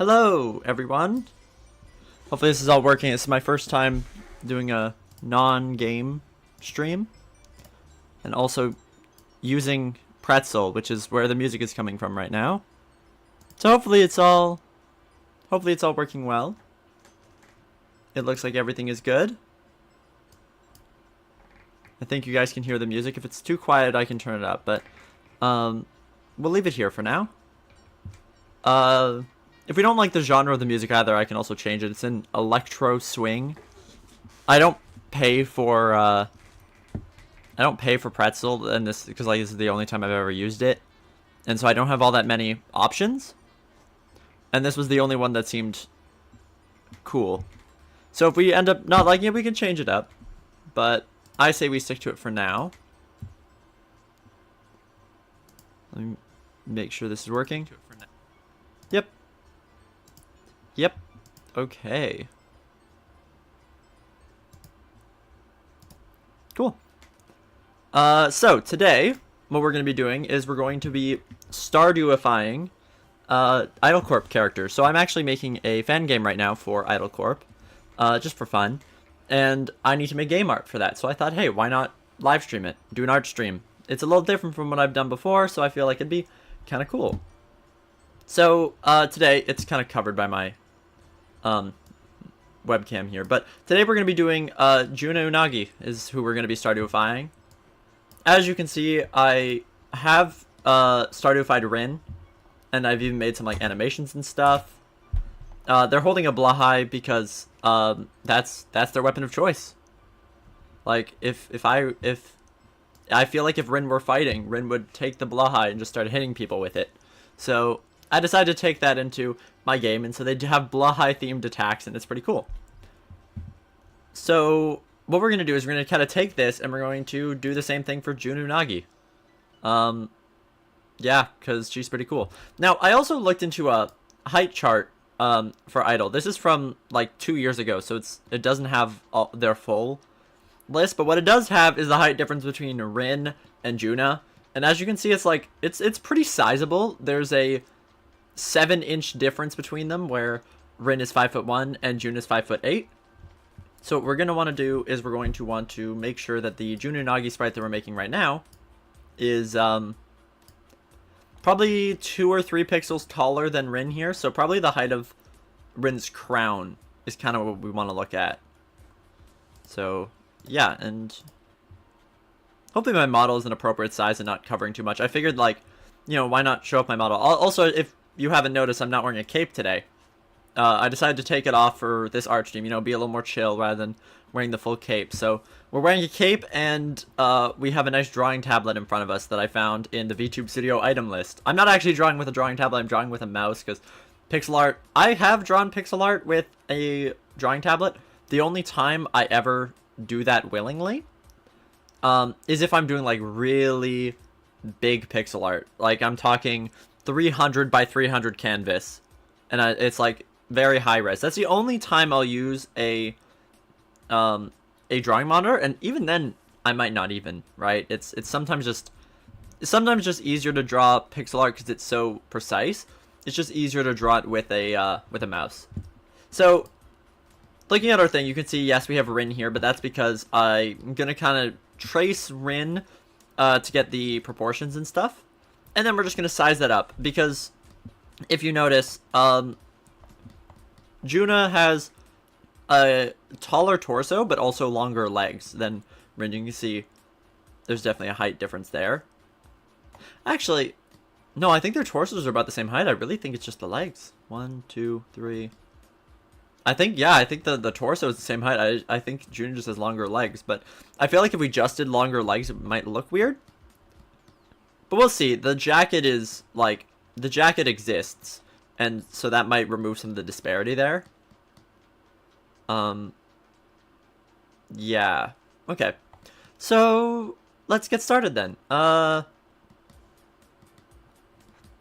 Hello, everyone. Hopefully this is all working. This is my first time doing a non-game stream. And also using Pretzel, which is where the music is coming from right now. So hopefully it's all working well. It looks like everything is good. I think you guys can hear the music. If it's too quiet, I can turn it up, but we'll leave it here for now. If we don't like the genre of the music either, I can also change it. It's in electro swing. I don't pay for Pretzel, and this because this is the only time I've ever used it, and so I don't have all that many options. And this was the only one that seemed cool. So if we end up not liking it, we can change it up. But I say we stick to it for now. Let me make sure this is working. Yep. Yep. Okay. Cool. So today, what we're going to be doing is we're going to be Stardew-ifying Idol Corp characters. So I'm actually making a fan game right now for Idol Corp, just for fun. And I need to make game art for that. So I thought, hey, why not live stream it? Do an art stream. It's a little different from what I've done before, so I feel like it'd be kind of cool. So today, it's kind of covered by my webcam here. But today we're going to be doing Juna Unagi is who we're going to be Stardew-ifying. As you can see, I have Stardew-ified Rin. And I've even made some like animations and stuff. They're holding a Blahai because that's their weapon of choice. Like if I feel like if Rin were fighting, Rin would take the Blahai and just start hitting people with it. So I decided to take that into my game, and so they have Blahai themed attacks, and it's pretty cool. So what we're gonna do is we're gonna kind of take this and we're going to do the same thing for Juna Unagi. Yeah, because she's pretty cool. Now, I also looked into a height chart for Idol. This is from like 2 years ago, so it doesn't have their full list. But what it does have is the height difference between Rin and Juna. And as you can see, it's like it's pretty sizable. There's a 7-inch difference between them, where Rin is 5'1" and Juna is 5'8". So what we're gonna want to do is we're going to want to make sure that the Juna Unagi sprite that we're making right now is probably 2 or 3 pixels taller than Rin here, so probably the height of Rin's crown is kind of what we want to look at. So, yeah, and hopefully my model is an appropriate size and not covering too much. I figured, like, you know, why not show off my model? Also, if you haven't noticed, I'm not wearing a cape today. I decided to take it off for this art stream, you know, be a little more chill rather than wearing the full cape. So we're wearing a cape, and we have a nice drawing tablet in front of us that I found in the VTube Studio item list. I'm not actually drawing with a drawing tablet, I'm drawing with a mouse, because pixel art, I have drawn pixel art with a drawing tablet. The only time I ever do that willingly is if I'm doing like really big pixel art. Like I'm talking 300 by 300 canvas, and it's like very high res. That's the only time I'll use a drawing monitor, and even then I might not even, right? It's sometimes just easier to draw pixel art because it's so precise. It's just easier to draw it with a mouse. So looking at our thing, you can see, yes, we have Rin here, but that's because I'm gonna kind of trace Rin to get the proportions and stuff, and then we're just gonna size that up, because if you notice, Juna has a taller torso, but also longer legs than Rin. You can see there's definitely a height difference there. Actually, no, I think their torsos are about the same height. I really think it's just the legs. 1, 2, 3. I think the torso is the same height. I think Juna just has longer legs, but I feel like if we just did longer legs, it might look weird. But we'll see. The jacket is, like, the jacket exists, and so that might remove some of the disparity there. Yeah. Okay. So, let's get started then.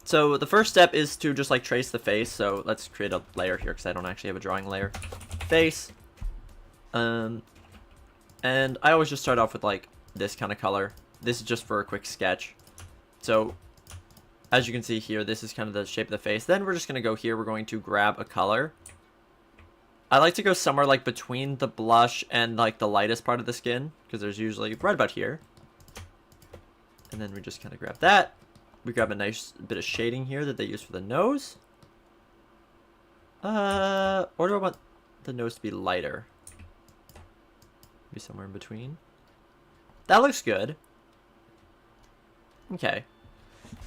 So the first step is to just like trace the face. So let's create a layer here because I don't actually have a drawing layer. Face. And I always just start off with like this kind of color. This is just for a quick sketch. So as you can see here, this is kind of the shape of the face. Then we're just going to go here. We're going to grab a color. I like to go somewhere like between the blush and like the lightest part of the skin, because there's usually right about here. And then we just kind of grab that. We grab a nice bit of shading here that they use for the nose. Or do I want the nose to be lighter? Maybe somewhere in between. That looks good. Okay.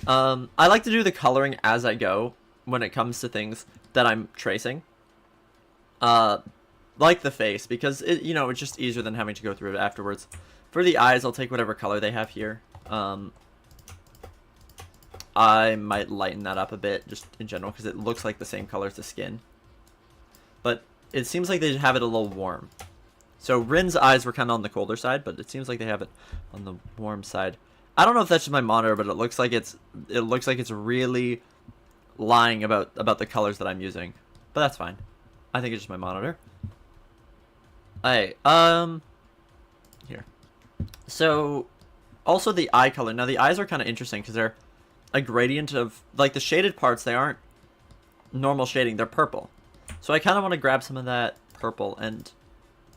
I like to do the coloring as I go when it comes to things that I'm tracing. Like the face, because it, you know, it's just easier than having to go through it afterwards. For the eyes, I'll take whatever color they have here. I might lighten that up a bit, just in general, because it looks like the same color as the skin. But it seems like they have it a little warm. So Rin's eyes were kind of on the colder side, but it seems like they have it on the warm side. I don't know if that's just my monitor, but it looks like it's really lying about the colors that I'm using. But that's fine. I think it's just my monitor. Alright, here. So, also the eye color. Now the eyes are kind of interesting because they're a gradient of, like the shaded parts, they aren't normal shading, they're purple. So I kind of want to grab some of that purple and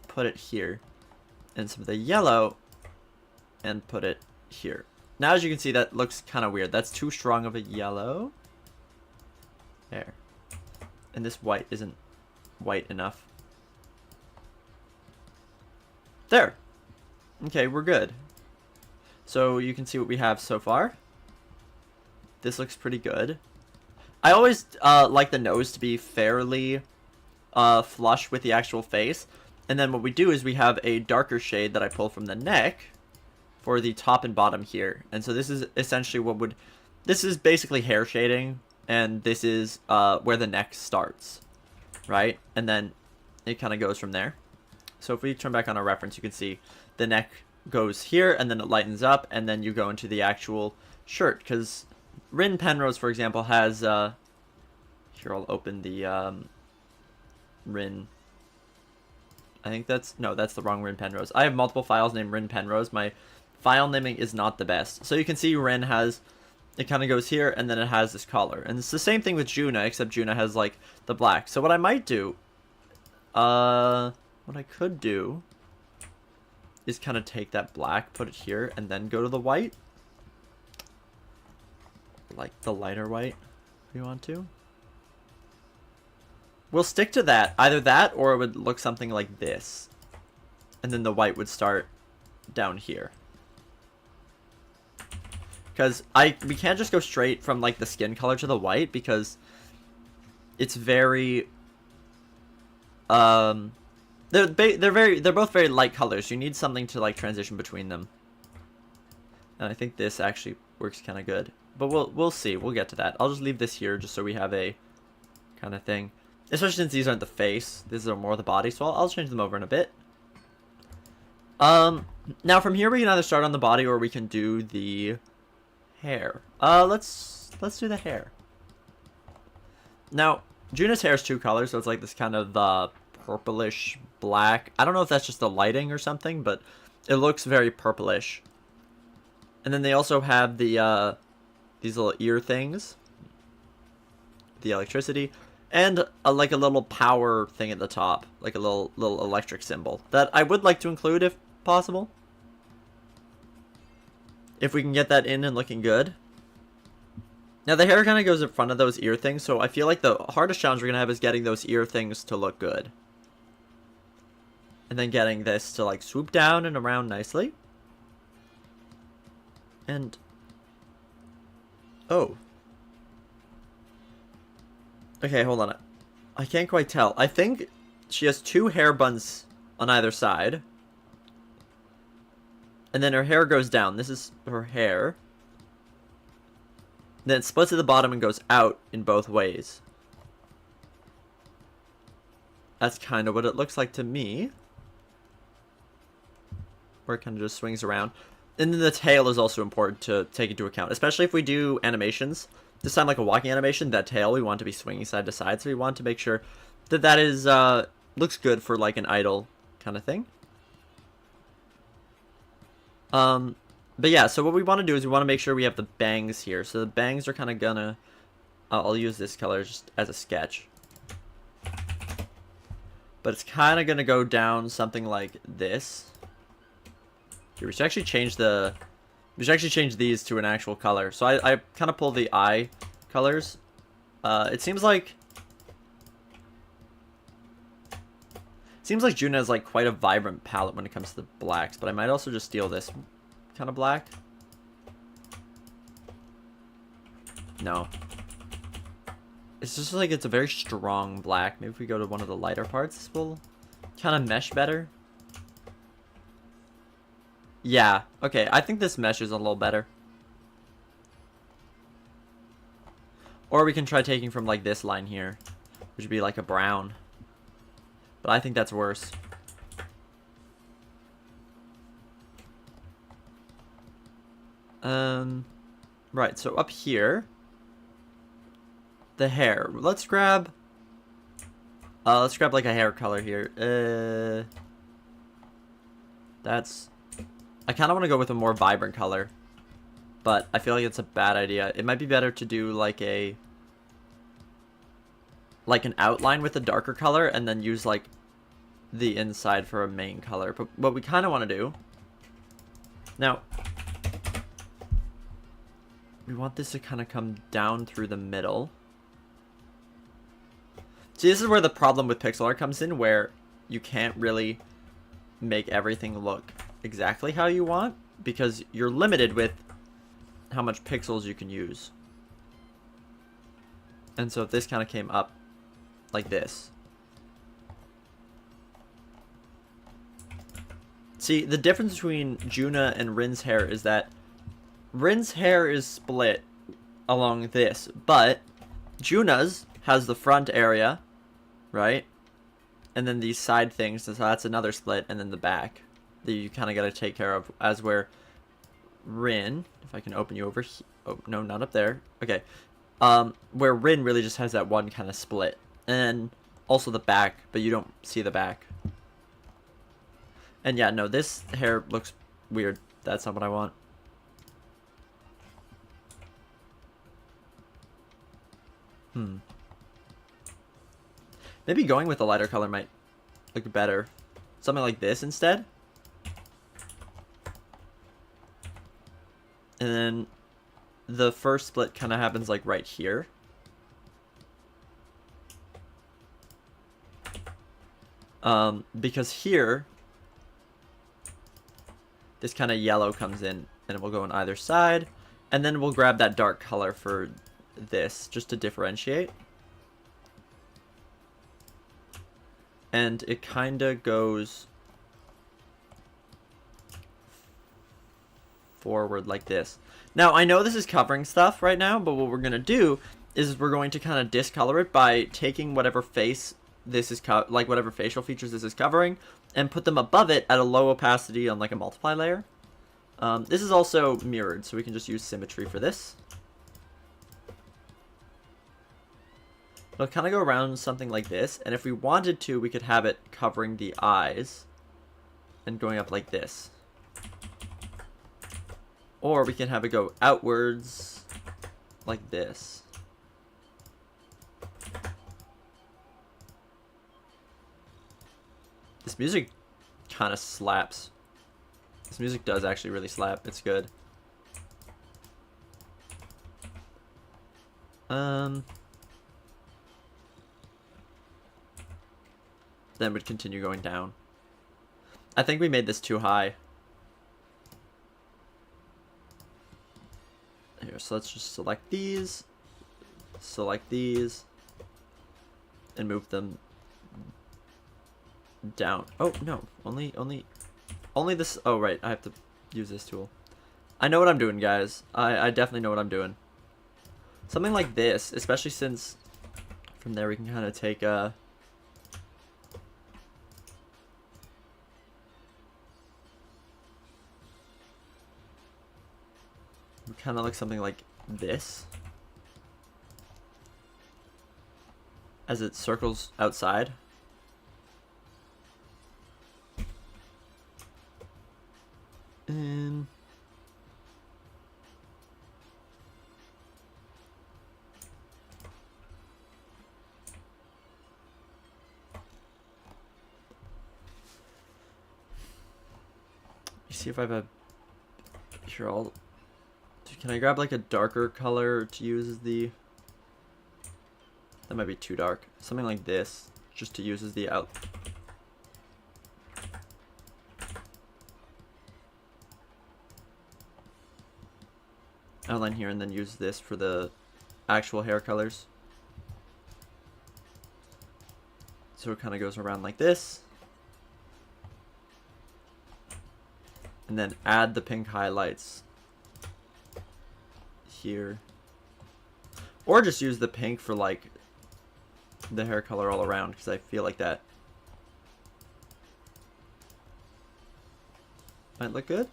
put it here. And some of the yellow and put it here. Now as you can see, that looks kind of weird. That's too strong of a yellow. There. And this white isn't white enough. There. Okay, we're good. So you can see what we have so far. This looks pretty good. I always like the nose to be fairly flush with the actual face. And then what we do is we have a darker shade that I pull from the neck for the top and bottom here. And so this is essentially what would... This is basically hair shading. And this is where the neck starts. Right? And then it kind of goes from there. So if we turn back on our reference, you can see the neck goes here. And then it lightens up. And then you go into the actual shirt. Because Rin Penrose, for example, has... here, I'll open the Rin... I think that's... No, that's the wrong Rin Penrose. I have multiple files named Rin Penrose. My file naming is not the best. So you can see Rin has... It kind of goes here, and then it has this collar. And it's the same thing with Juna, except Juna has, like, the black. So what I might do... what I could do... is kind of take that black, put it here, and then go to the white. Like the lighter white, if you want to. We'll stick to that. Either that, or it would look something like this. And then the white would start down here. Because we can't just go straight from like the skin color to the white, because it's very they're both very light colors. You need something to like transition between them. And I think this actually works kind of good. But we'll see. We'll get to that. I'll just leave this here just so we have a kind of thing. Especially since these aren't the face. These are more the body, so I'll change them over in a bit. Now from here we can either start on the body or we can do the hair. Let's do the hair. Now, Juna's hair is two colors, so it's like this kind of purplish black. I don't know if that's just the lighting or something, but it looks very purplish. And then they also have the these little ear things, the electricity, and like a little power thing at the top, like a little electric symbol that I would like to include if possible. If we can get that in and looking good. Now the hair kind of goes in front of those ear things, so I feel like the hardest challenge we're going to have is getting those ear things to look good. And then getting this to like swoop down and around nicely. And... oh. Okay, hold on. I can't quite tell. I think she has two hair buns on either side. And then her hair goes down. This is her hair. Then it splits at the bottom and goes out in both ways. That's kind of what it looks like to me. Where it kind of just swings around. And then the tail is also important to take into account. Especially if we do animations. This time like a walking animation, that tail we want to be swinging side to side. So we want to make sure that that is, looks good for like an idol kind of thing. But yeah, so what we want to do is we want to make sure we have the bangs here. So the bangs are kind of gonna... I'll use this color just as a sketch. But it's kind of gonna go down something like this. Here, we should actually change the... We should actually change these to an actual color. So I kind of pull the eye colors. It seems like... Seems like Juna has like quite a vibrant palette when it comes to the blacks. But I might also just steal this kind of black. No. It's just like it's a very strong black. Maybe if we go to one of the lighter parts, this will kind of mesh better. Yeah, okay, I think this meshes a little better. Or we can try taking from like this line here, which would be like a brown. But I think that's worse. Right, so up here, the hair. Let's grab like a hair color here. That's... I kind of want to go with a more vibrant color, but I feel like it's a bad idea. It might be better to do like an outline with a darker color and then use like the inside for a main color. But what we kind of want to do now, we want this to kind of come down through the middle. See, this is where the problem with pixel art comes in, where you can't really make everything look exactly how you want because you're limited with how much pixels you can use. And so if this kind of came up like this. See, the difference between Juna and Rin's hair is that Rin's hair is split along this, but Juna's has the front area, right? And then these side things, so that's another split, and then the back that you kind of got to take care of, as where Rin, if I can open you over here, oh, no, not up there, okay, where Rin really just has that one kind of split, and also the back, but you don't see the back. And yeah, no, this hair looks weird. That's not what I want. Maybe going with a lighter color might look better. Something like this instead. And then the first split kind of happens like right here. Because here, this kind of yellow comes in and it will go on either side. And then we'll grab that dark color for this just to differentiate. And it kind of goes forward like this. Now, I know this is covering stuff right now, but what we're going to do is we're going to kind of discolor it by taking whatever face this is, like whatever facial features this is covering, and put them above it at a low opacity on like a multiply layer. This is also mirrored, so we can just use symmetry for this. It'll kind of go around something like this, and if we wanted to, we could have it covering the eyes and going up like this. Or we can have it go outwards like this. This music kind of slaps. This music does actually really slap. It's good. Then would continue going down. I think we made this too high. Here, so let's just select these, and move them down. Oh no, only this. Oh right, I have to use this tool. I know what I'm doing, guys. I definitely know what I'm doing. Something like this, especially since from there we can kind of take a. Kind of looks something like this as it circles outside. see if I have a... Here, I'll... Can I grab like a darker color to use as the... That might be too dark. Something like this, just to use as the out... outline here, and then use this for the actual hair colors. So it kind of goes around like this. And then add the pink highlights here. Or just use the pink for like the hair color all around, because I feel like that might look good.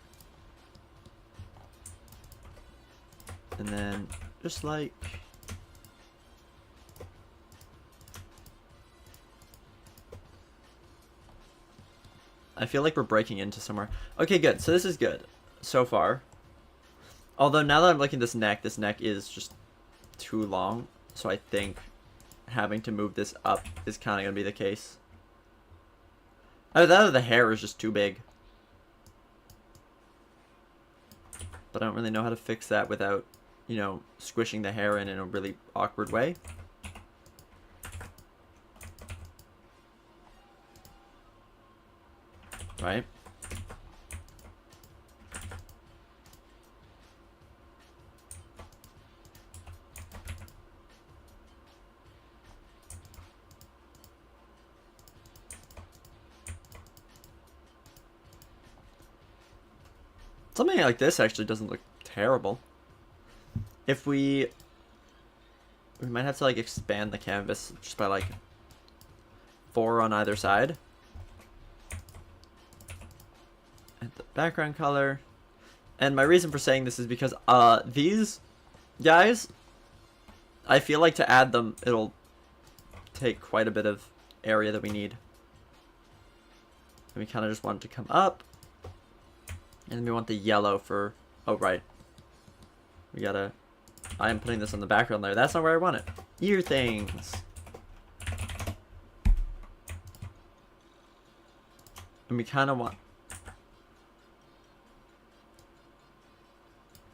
And then just like... I feel like we're breaking into somewhere. Okay, good. So this is good so far. Although now that I'm looking at this neck is just too long. So I think having to move this up is kind of going to be the case. Either that or the hair is just too big. But I don't really know how to fix that without, you know, squishing the hair in a really awkward way. Right? Something like this actually doesn't look terrible. If we might have to like expand the canvas just by like 4 on either side. And the background color. And my reason for saying this is because these guys, I feel like to add them it'll take quite a bit of area that we need. And we kind of just want it to come up. And then we want the yellow for... Oh, right. We gotta... I am putting this on the background layer. That's not where I want it. Ear things. And we kind of want...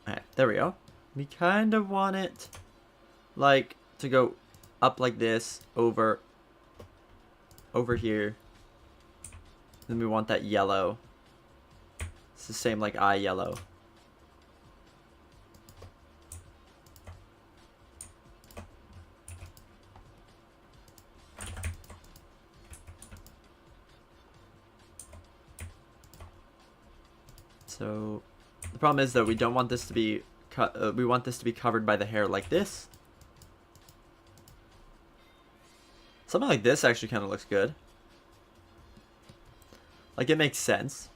Alright, there we go. We kind of want it, like, to go up like this, over here. Then we want that yellow. It's the same like eye yellow. So the problem is that we don't want this to be we want this to be covered by the hair like this. Something like this actually kind of looks good. Like, it makes sense.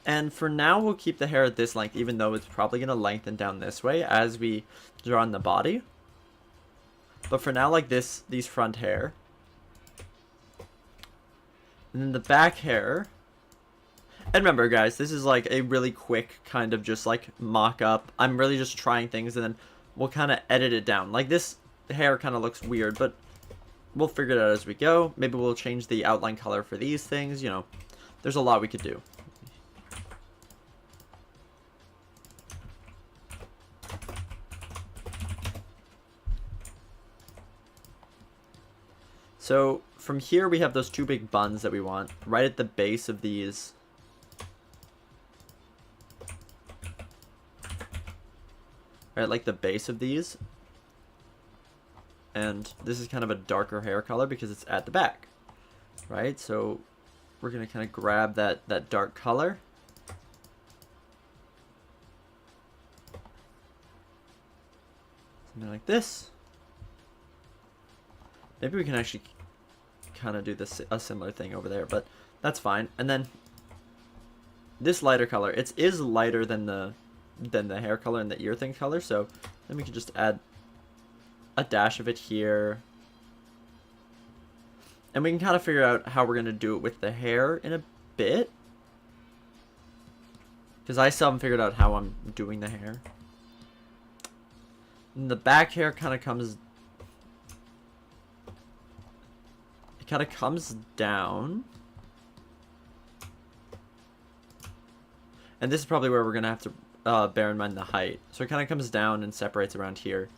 And for now, we'll keep the hair at this length, even though it's probably going to lengthen down this way as we draw on the body. But for now, like this, these front hair. And then the back hair. And remember, guys, this is like a really quick kind of just like mock-up. I'm really just trying things, and then we'll kind of edit it down. Like, this hair kind of looks weird, but we'll figure it out as we go. Maybe we'll change the outline color for these things, you know. There's a lot we could do. So from here we have those 2 big buns that we want right at the base of these. Right, like the base of these. And this is kind of a darker hair color because it's at the back. Right, so we're going to kind of grab that dark color. Something like this. Maybe we can actually kind of do this a similar thing over there, but that's fine. And then this lighter color, it is lighter than the hair color and the ear thing color, so then we can just add a dash of it here. And we can kind of figure out how we're going to do it with the hair in a bit. Because I still haven't figured out how I'm doing the hair. And the back hair kind of comes... It kind of comes down. And this is probably where we're going to have to bear in mind the height. So it kind of comes down and separates around here.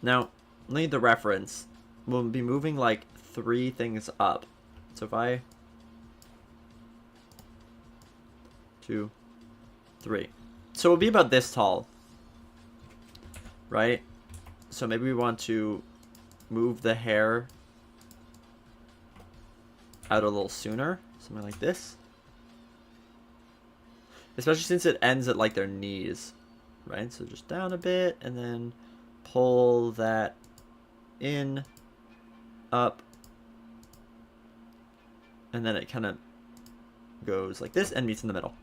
Now, need the reference. We'll be moving like 3 things up. So if I... 2, 3. So it'll be about this tall. Right? So maybe we want to move the hair out a little sooner. Something like this. Especially since it ends at like their knees. Right? So just down a bit and then pull that in, up, and then it kind of goes like this and meets in the middle.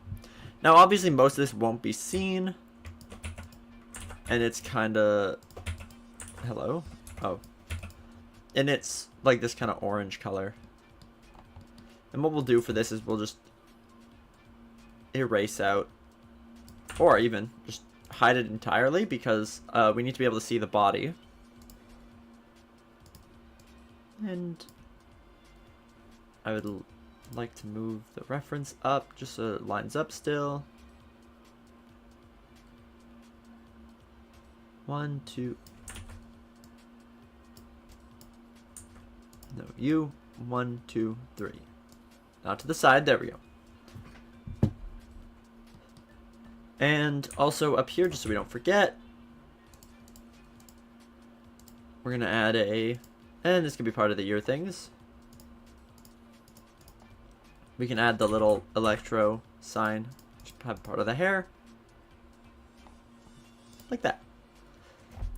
Now obviously most of this won't be seen, and it's kind of... Hello? Oh. And it's like this kind of orange color. And what we'll do for this is we'll just erase out, or even just hide it entirely, because we need to be able to see the body. And I would like to move the reference up just so it lines up still. 1, 2. No, you. 1, 2, 3. Now to the side. There we go. And also up here, just so we don't forget, we're going to add a... And this can be part of the ear things. We can add the little electro sign, which can have part of the hair. Like that.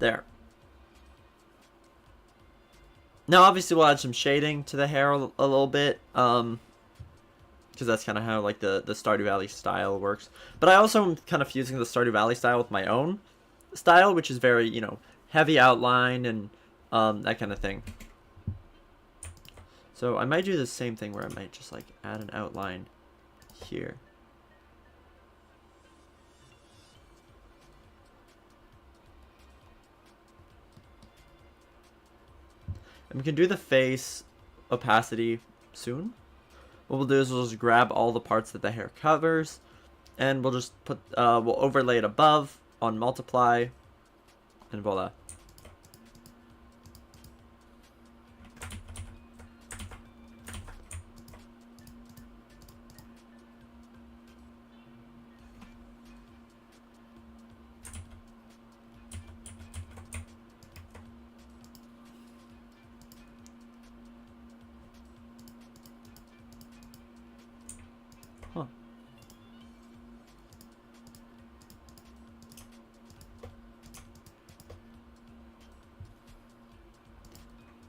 There. Now obviously we'll add some shading to the hair a little bit. Because that's kind of how like the Stardew Valley style works. But I also am kind of fusing the Stardew Valley style with my own style, which is very, you know, heavy outline and that kind of thing. So I might do the same thing where I might just like add an outline here. And we can do the face opacity soon. What we'll do is we'll just grab all the parts that the hair covers, and we'll just put we'll overlay it above on multiply, and voila. Huh.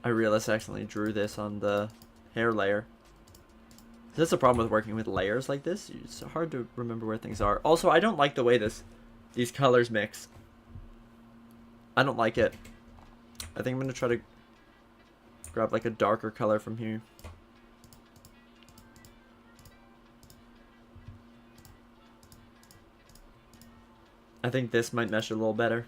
I realized I accidentally drew this on the hair layer. That's the problem with working with layers like this. It's hard to remember where things are. Also, I don't like the way these colors mix. I don't like it. I think I'm going to try to grab like a darker color from here. I think this might mesh a little better.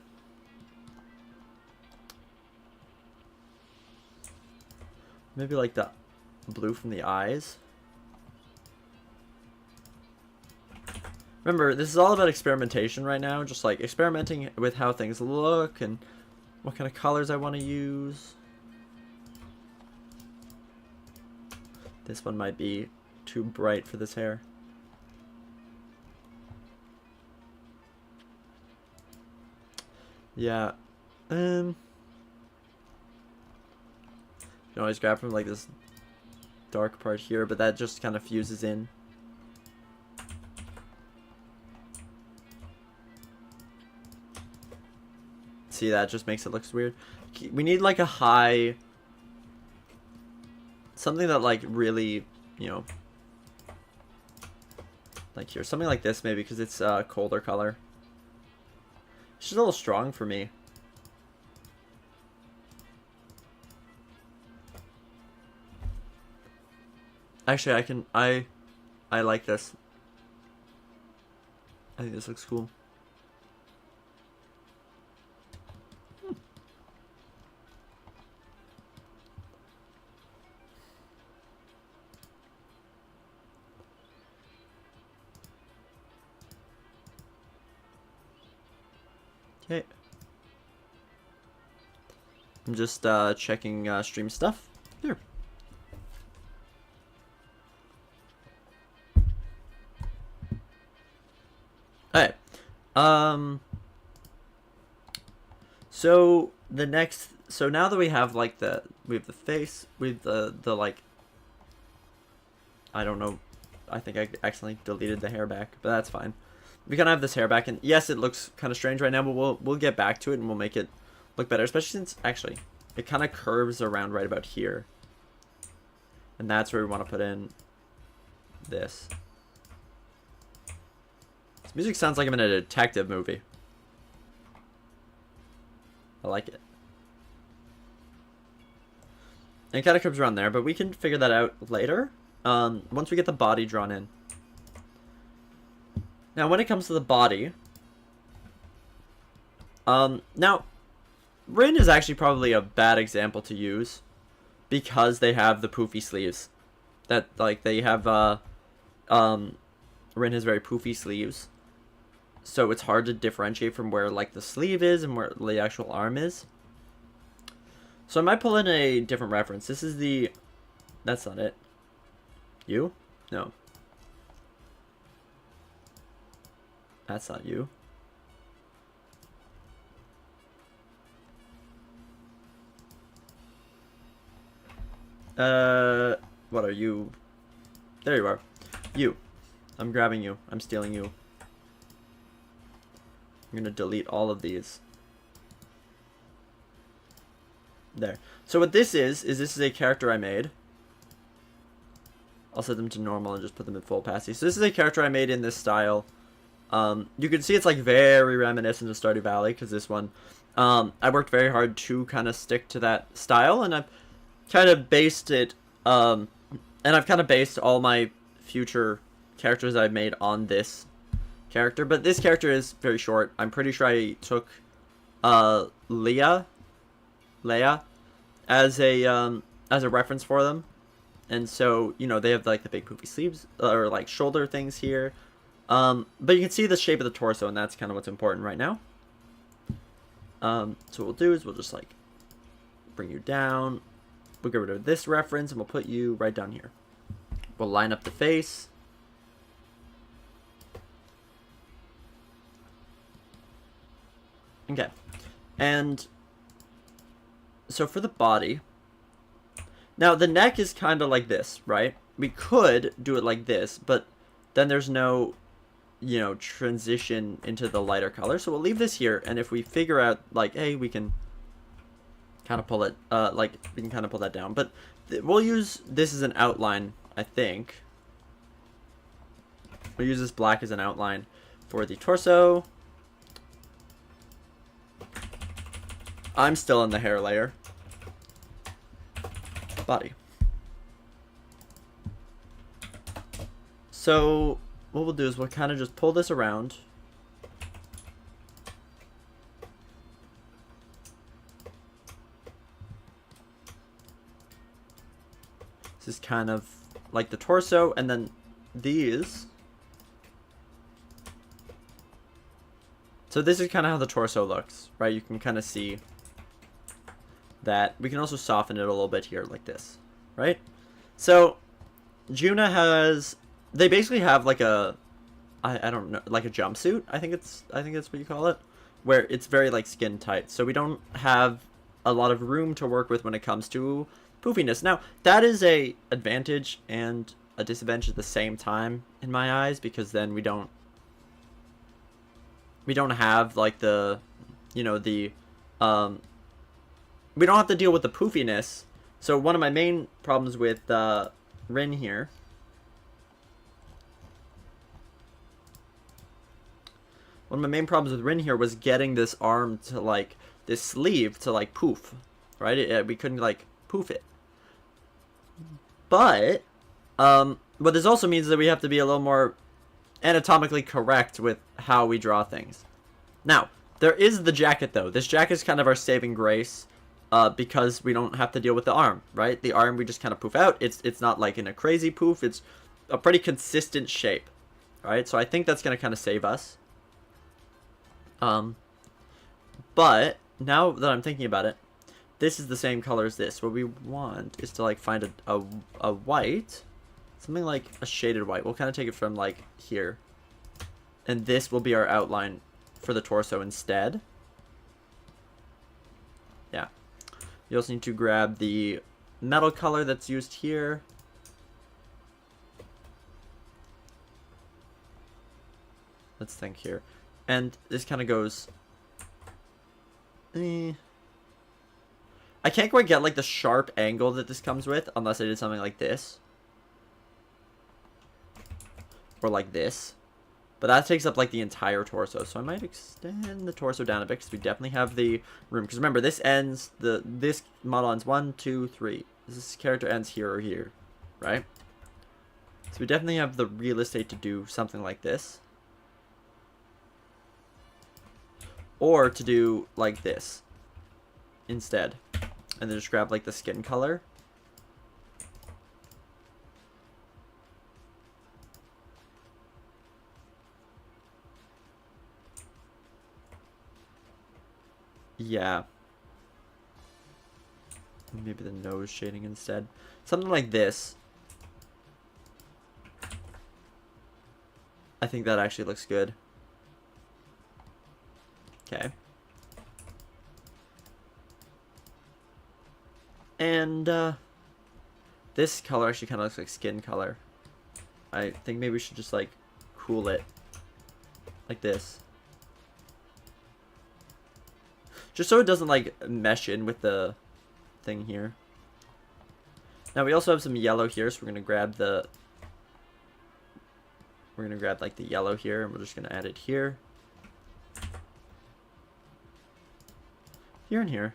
Maybe like the blue from the eyes. Remember, this is all about experimentation right now. Just like experimenting with how things look and what kind of colors I want to use. This one might be too bright for this hair. Yeah. You can always grab from like this dark part here, but that just kind of fuses in. See, that just makes it look weird. We need like a high... Something that like really, you know... Like here. Something like this maybe, because it's a colder color. It's just a little strong for me. Actually, I like this. I think this looks cool. Okay. I'm just checking stream stuff. Here. Alright. So the next, so now that we have like we have the face, we have the like, I don't know, I think I accidentally deleted the hair back, but that's fine. We kind of have this hair back, and yes, it looks kind of strange right now, but we'll get back to it and we'll make it look better, especially since actually it kind of curves around right about here, and that's where we want to put in this. This music sounds like I'm in a detective movie. I like it. And it kind of comes around there, but we can figure that out later. Once we get the body drawn in. Now, when it comes to the body, now, Rin is actually probably a bad example to use because they have the poofy sleeves. That, like, they have, Rin has very poofy sleeves. So it's hard to differentiate from where, like, the sleeve is and where the actual arm is. So I might pull in a different reference. This is the... That's not it. You? No. That's not you. What are you? There you are. You. I'm grabbing you. I'm stealing you. I'm gonna delete all of these. There. So what this is this is a character I made. I'll set them to normal and just put them in full opacity. So this is a character I made in this style. You can see it's like very reminiscent of Stardew Valley, because this one, I worked very hard to kind of stick to that style, and I've kind of based it, and I've kind of based all my future characters I've made on this character. But this character is very short. I'm pretty sure I took Leia as a reference for them. And so, you know, they have like the big poofy sleeves or like shoulder things here. But you can see the shape of the torso, and that's kind of what's important right now. So what we'll do is we'll just like bring you down. We'll get rid of this reference and we'll put you right down here. We'll line up the face. Okay. And so for the body, now the neck is kind of like this, right? We could do it like this, but then there's no, you know, transition into the lighter color. So we'll leave this here, and if we figure out like, hey, we can kind of pull it, like we can kind of pull that down. But we'll use this as an outline, I think. We'll use this black as an outline for the torso. I'm still in the hair layer. Body. So what we'll do is we'll kind of just pull this around. This is kind of like the torso, and then these. So this is kind of how the torso looks, right? You can kind of see that. We can also soften it a little bit here like this, right? So Juna has, they basically have like a, I don't know, like a jumpsuit. I think that's what you call it, where it's very like skin tight. So we don't have a lot of room to work with when it comes to poofiness. Now that is a advantage and a disadvantage at the same time in my eyes, because then we don't have like the, you know, the we don't have to deal with the poofiness. So one of my main problems with Rin here was getting this arm to like, this sleeve to like poof, right? We couldn't like poof it. But what this also means is that we have to be a little more anatomically correct with how we draw things. Now, there is the jacket though. This jacket is kind of our saving grace, because we don't have to deal with the arm, right? The arm we just kind of poof out. It's not like in a crazy poof. It's a pretty consistent shape, right? So I think that's going to kind of save us. But now that I'm thinking about it, this is the same color as this. What we want is to like find a white, something like a shaded white. We'll kind of take it from like here. And this will be our outline for the torso instead. Yeah. You also need to grab the metal color that's used here. Let's think here. And this kind of goes... I can't quite get like the sharp angle that this comes with unless I did something like this. Or like this. But that takes up like the entire torso. So I might extend the torso down a bit because we definitely have the room. Because remember, this ends, this model ends 1, 2, 3. This character ends here or here, right? So we definitely have the real estate to do something like this. Or to do like this instead. And then just grab like the skin color. Yeah. Maybe the nose shading instead. Something like this. I think that actually looks good. Okay. And this color actually kind of looks like skin color. I think maybe we should just like cool it like this. Just so it doesn't like mesh in with the thing here. Now we also have some yellow here, so we're gonna grab like the yellow here, and we're just gonna add it here. Here and here.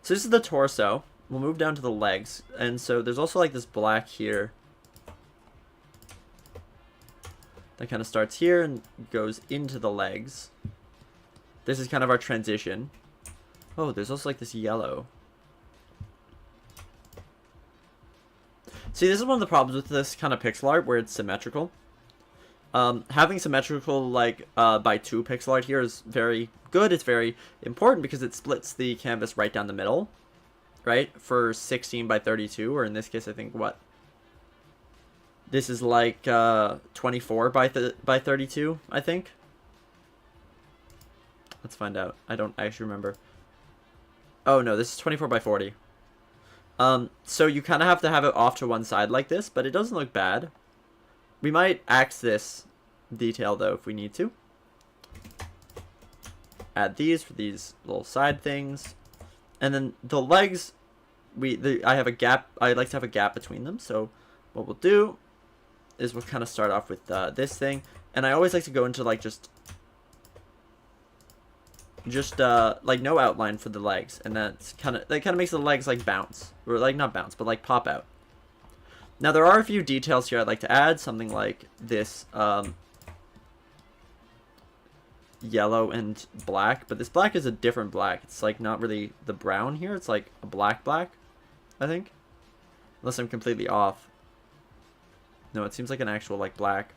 So this is the torso. We'll move down to the legs. And so there's also like this black here. That kind of starts here and goes into the legs. This is kind of our transition. Oh, there's also like this yellow. See, this is one of the problems with this kind of pixel art where it's symmetrical. Having symmetrical like by 2 pixel art here is very good. It's very important because it splits the canvas right down the middle, right? For 16 by 32, or in this case, I think what? This is like 24 by 32, I think. Let's find out. I don't actually remember. Oh no, this is 24 by 40. So you kind of have to have it off to one side like this, but it doesn't look bad. We might axe this detail though if we need to. Add these for these little side things. And then the legs, I have a gap. I like to have a gap between them. So what we'll do is we'll kind of start off with this thing. And I always like to go into like just like no outline for the legs. And that kind of makes the legs like bounce. Or like not bounce, but like pop out. Now there are a few details here I'd like to add. Something like this yellow and black. But this black is a different black. It's like not really the brown here. It's like a black, I think. Unless I'm completely off. No, it seems like an actual like black.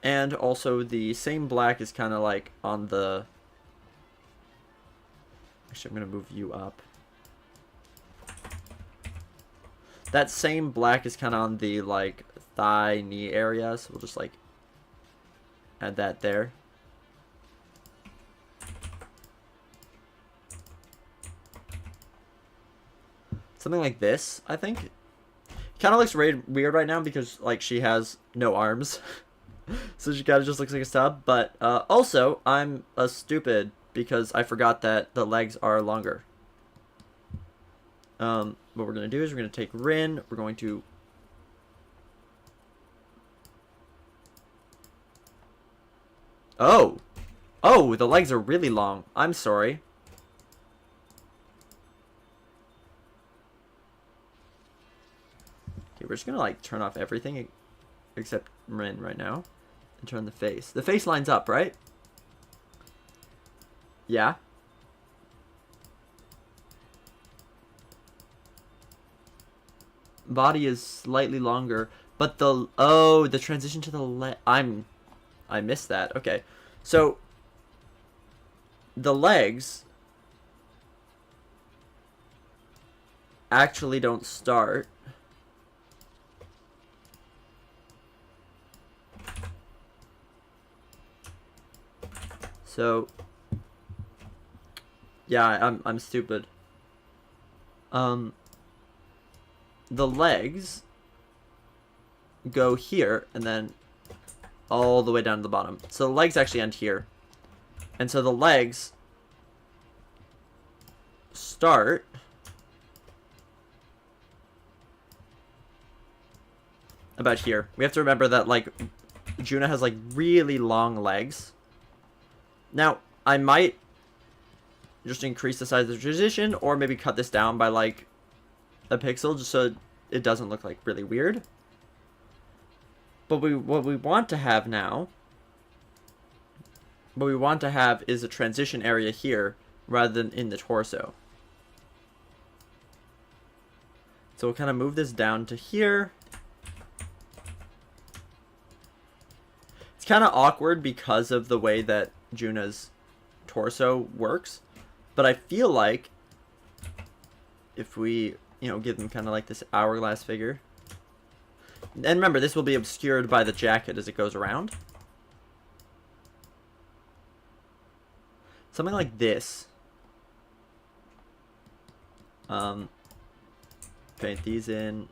And also the same black is kind of like on the... Actually, I'm going to move you up. That same black is kind of on the like thigh, knee area. So we'll just like add that there. Something like this, I think. Kind of looks weird right now because like she has no arms. So she kind of just looks like a stub. But also, I'm a stupid because I forgot that the legs are longer. What we're going to do is we're going to take Rin. We're going to... Oh! Oh, the legs are really long. I'm sorry. Okay, we're just going to like turn off everything except Rin right now. And turn the face. The face lines up, right? Yeah. Body is slightly longer, but the transition to the I missed that. Okay. So the legs actually don't start so yeah, I'm stupid. The legs go here and then all the way down to the bottom. So the legs actually end here. And so the legs start about here. We have to remember that, like, Juna has, like, really long legs. Now, I might just increase the size of the transition, or maybe cut this down by, like, a pixel, just so it doesn't look, like, really weird. But what we want to have now, what we want to have is a transition area here, rather than in the torso. So we'll kind of move this down to here. It's kind of awkward because of the way that Juna's torso works. But I feel like if we, you know, give them kind of like this hourglass figure. And remember, this will be obscured by the jacket as it goes around. Something like this. Paint these in.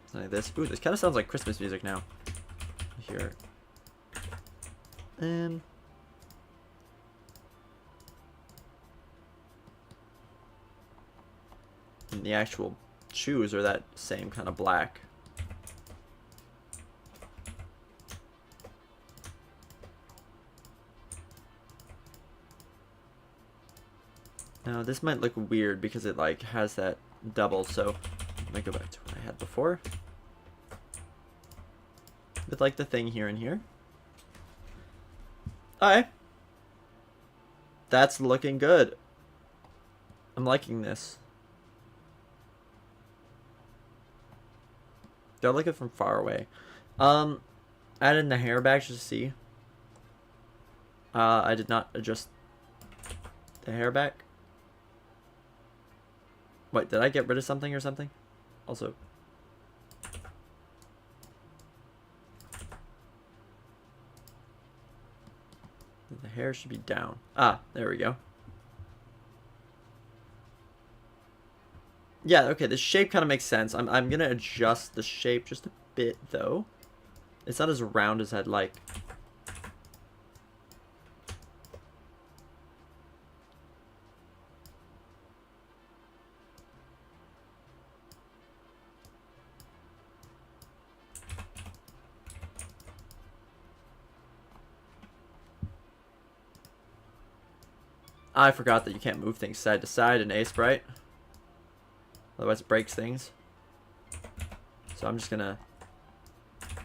Something like this. Ooh, this kind of sounds like Christmas music now. Here. And the actual shoes are that same kind of black. Now this might look weird because it like has that double, so let me go back to what I had before. With like the thing here and here. Alright. That's looking good. I'm liking this. Do I like it from far away? Add in the hair back just to see. I did not adjust the hair back. Wait, did I get rid of something or something? Also. The hair should be down. Ah, there we go. Yeah, okay, the shape kind of makes sense. I'm gonna adjust the shape just a bit, though. It's not as round as I'd like. I forgot that you can't move things side to side in A-Sprite. Otherwise it breaks things. So I'm just gonna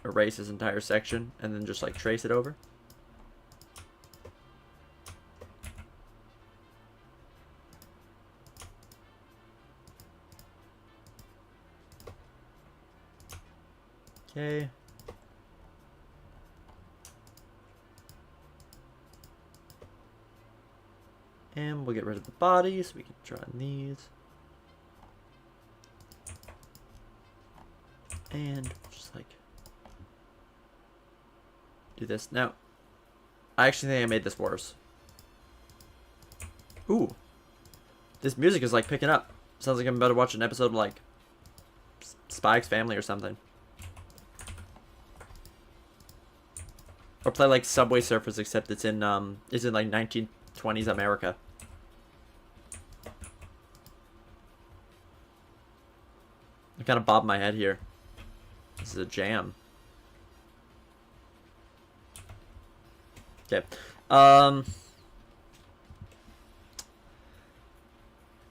erase this entire section and then just like trace it over. Okay. And we'll get rid of the body so we can draw in these. And just like do this. Now, I actually think I made this worse. Ooh. This music is like picking up. Sounds like I'm about to watch an episode of like Spy X Family or something. Or play like Subway Surfers, except it's in like 1920s America. I kind of bob my head here. This is a jam. Okay.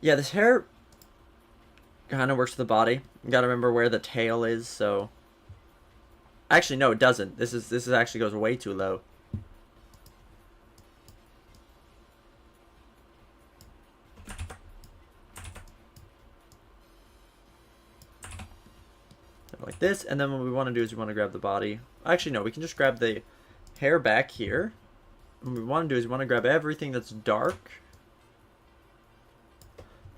Yeah, this hair kind of works for the body. You gotta remember where the tail is, so. Actually, no, it doesn't. This is actually goes way too low. Like this, and then what we want to do is we want to grab the body. Actually, no, we can just grab the hair back here. And what we want to do is we want to grab everything that's dark.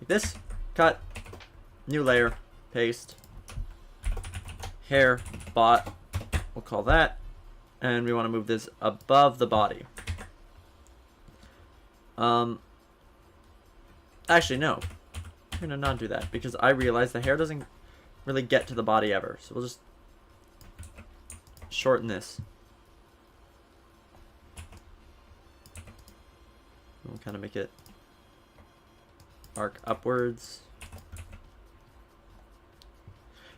Like this. Cut. New layer. Paste. Hair. Bot. We'll call that. And we want to move this above the body. Actually, no. I'm going to not do that because I realize the hair doesn't really get to the body ever. So we'll just shorten this. We'll kind of make it arc upwards.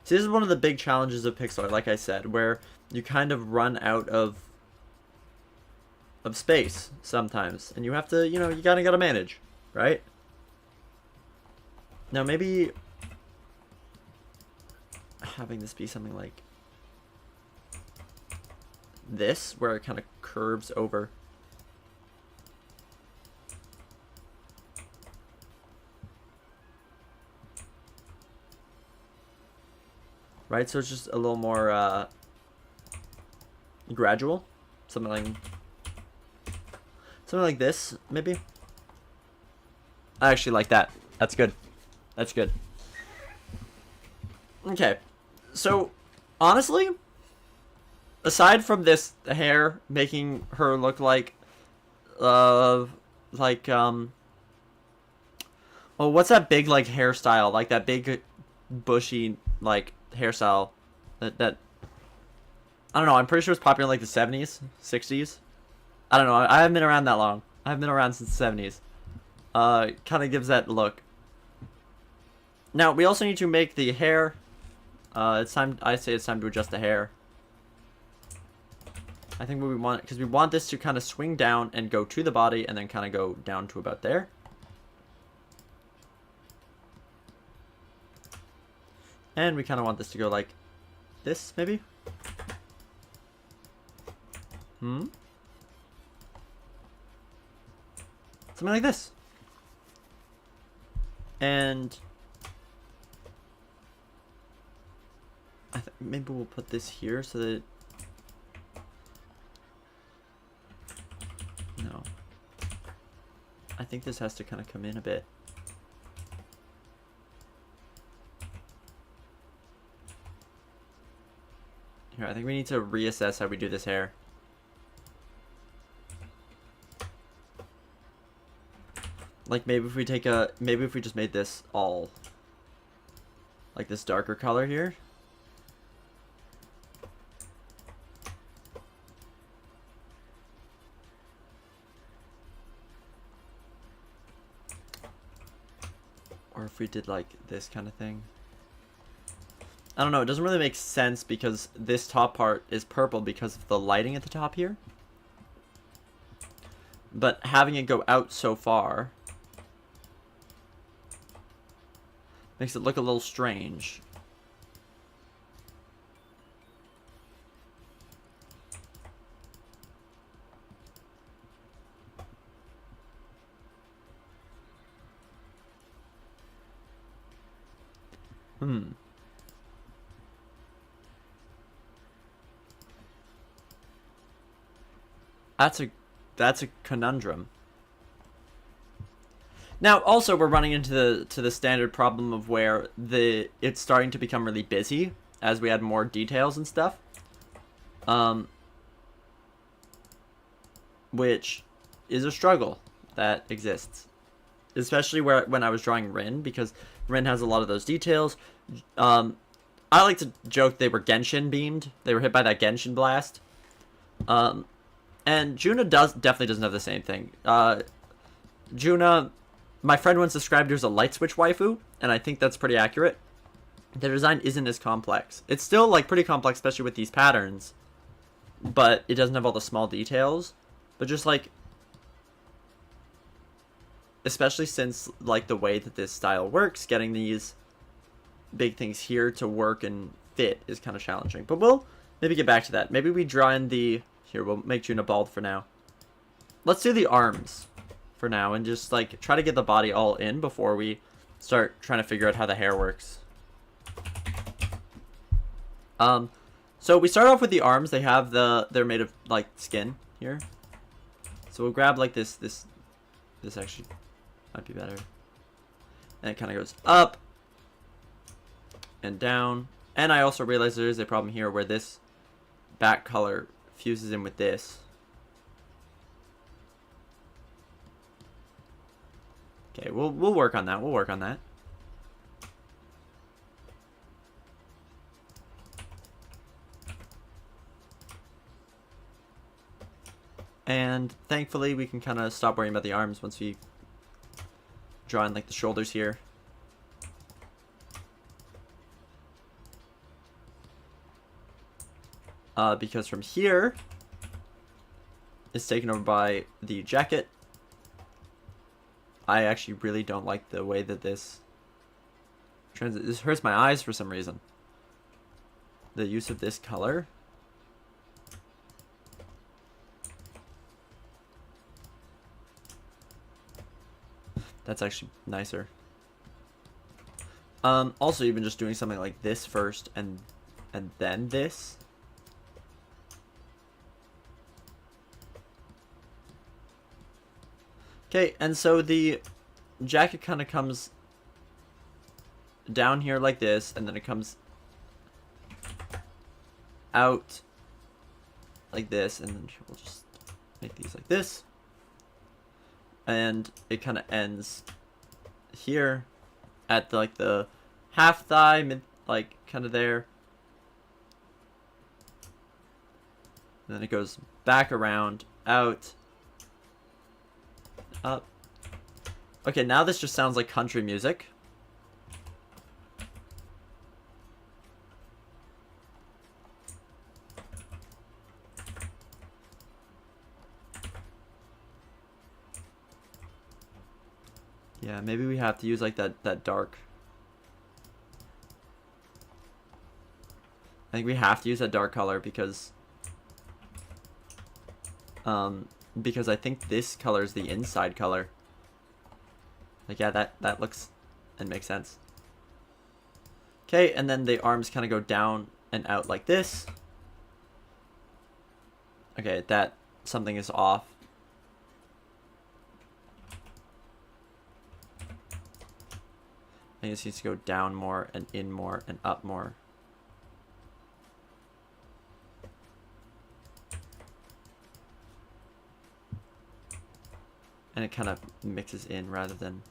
See, this is one of the big challenges of pixel art, like I said, where you kind of run out of space sometimes, and you have to, you know, you gotta manage, right? Now maybe having this be something like this, where it kind of curves over. Right, so it's just a little more gradual, something like this, maybe. I actually like that. That's good. That's good. Okay, so honestly, aside from this hair making her look like, oh, what's that big like hairstyle? Like that big, bushy like hairstyle that I don't know. I'm pretty sure it's popular in like the 70s, 60s. I don't know. I haven't been around that long. I haven't been around since the 70s. Kind of gives that look. Now we also need to make the hair. It's time. I say it's time to adjust the hair. I think what we want, because we want this to kind of swing down and go to the body, and then kind of go down to about there. And we kind of want this to go like this, maybe? Something like this. And I think maybe we'll put this here so that... No. I think this has to kind of come in a bit. Here, I think we need to reassess how we do this hair. Like maybe if we take a, maybe if we just made this all like this darker color here. Or if we did like this kind of thing. I don't know, it doesn't really make sense because this top part is purple because of the lighting at the top here. But having it go out so far makes it look a little strange. That's a conundrum. Now, also, we're running into the standard problem of where it's starting to become really busy as we add more details and stuff, which is a struggle that exists, especially when I was drawing Rin, because Rin has a lot of those details. I like to joke they were Genshin beamed. They were hit by that Genshin blast. And Juna definitely doesn't have the same thing. Juna, my friend once described her as a light switch waifu, and I think that's pretty accurate. The design isn't as complex. It's still like pretty complex, especially with these patterns, but it doesn't have all the small details. But just like, especially since like the way that this style works, getting these big things here to work and fit is kind of challenging. But we'll maybe get back to that. Maybe we draw in the... Here, we'll make Juna bald for now. Let's do the arms for now and just like try to get the body all in before we start trying to figure out how the hair works. So we start off with the arms. They're made of like skin here. So we'll grab like this actually might be better. And it kind of goes up and down. And I also realized there is a problem here where this back color fuses in with this. Okay, we'll work on that. We'll work on that. And thankfully we can kind of stop worrying about the arms once we draw in like the shoulders here. Because from here is taken over by the jacket. I actually really don't like the way that this hurts my eyes for some reason. The use of this color. That's actually nicer. Also, even just doing something like this first and then this. Okay, and so the jacket kind of comes down here like this, and then it comes out like this, and then we'll just make these like this. And it kind of ends here at like the half thigh, mid, like kind of there. And then it goes back around, out, up. Okay, now this just sounds like country music. Yeah, maybe we have to use like that dark. I think we have to use that dark color because I think this color is the inside color. Like, yeah, that looks and makes sense. Okay, and then the arms kind of go down and out like this. Okay, that something is off. I think this needs to go down more and in more and up more. And it kind of mixes in rather than...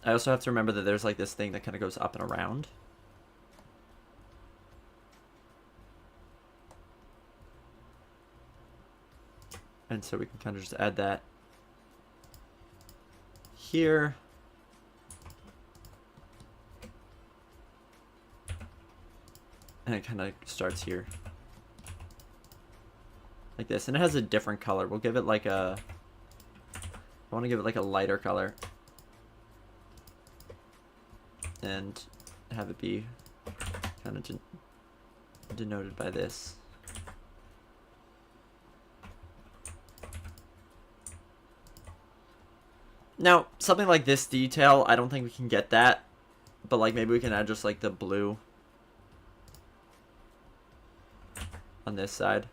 I also have to remember that there's like this thing that kind of goes up and around. And so we can kind of just add that here. And it kind of starts here. Like this. And it has a different color. We'll give it like a... I want to give it like a lighter color. And have it be kind of denoted by this. Now, something like this detail, I don't think we can get that. But like maybe we can add just like the blue on this side.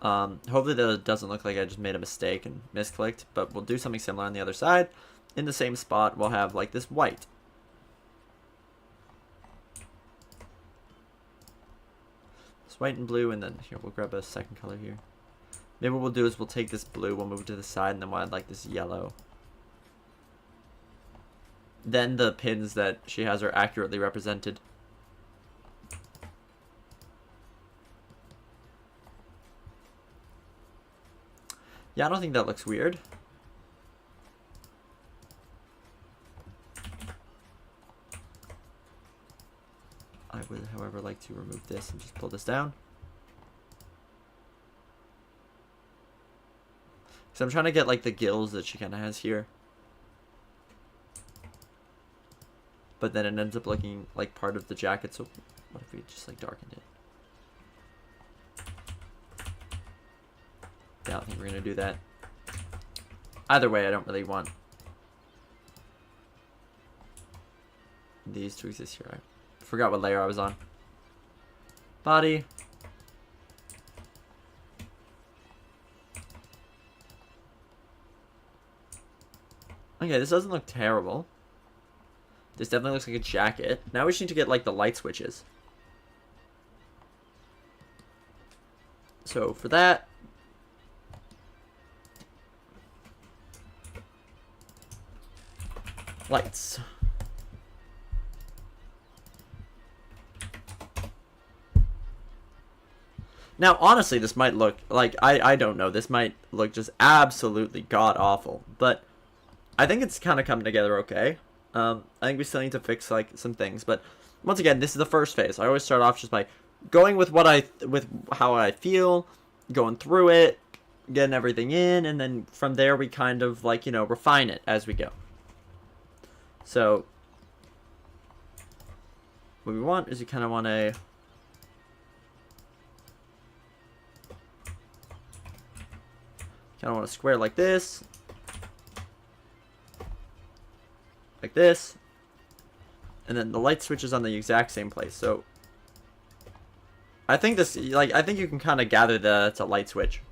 Hopefully that doesn't look like I just made a mistake and misclicked, but we'll do something similar on the other side. In the same spot, we'll have like this white. It's white and blue, and then here, we'll grab a second color here. Maybe what we'll do is we'll take this blue, we'll move it to the side, and then we'll add like this yellow. Then the pins that she has are accurately represented. Yeah, I don't think that looks weird. I would, however, like to remove this and just pull this down. So I'm trying to get like the gills that she kind of has here. But then it ends up looking like part of the jacket, so what if we just like darkened it? Yeah, I don't think we're gonna do that. Either way, I don't really want these to exist here. I forgot what layer I was on. Body. Okay, this doesn't look terrible. This definitely looks like a jacket. Now we just need to get, like, the light switches. So, for that... lights. Now, honestly, this might look... like, I don't know. This might look just absolutely god-awful. But I think it's kind of coming together okay. I think we still need to fix, like, some things. But once again, this is the first phase. I always start off just by going with with how I feel, going through it, getting everything in, and then from there we kind of, like, you know, refine it as we go. So what we want is you kind of want to square like this. Like this, and then the light switch is on the exact same place. So I think this, like, I think you can kind of gather that it's a light switch.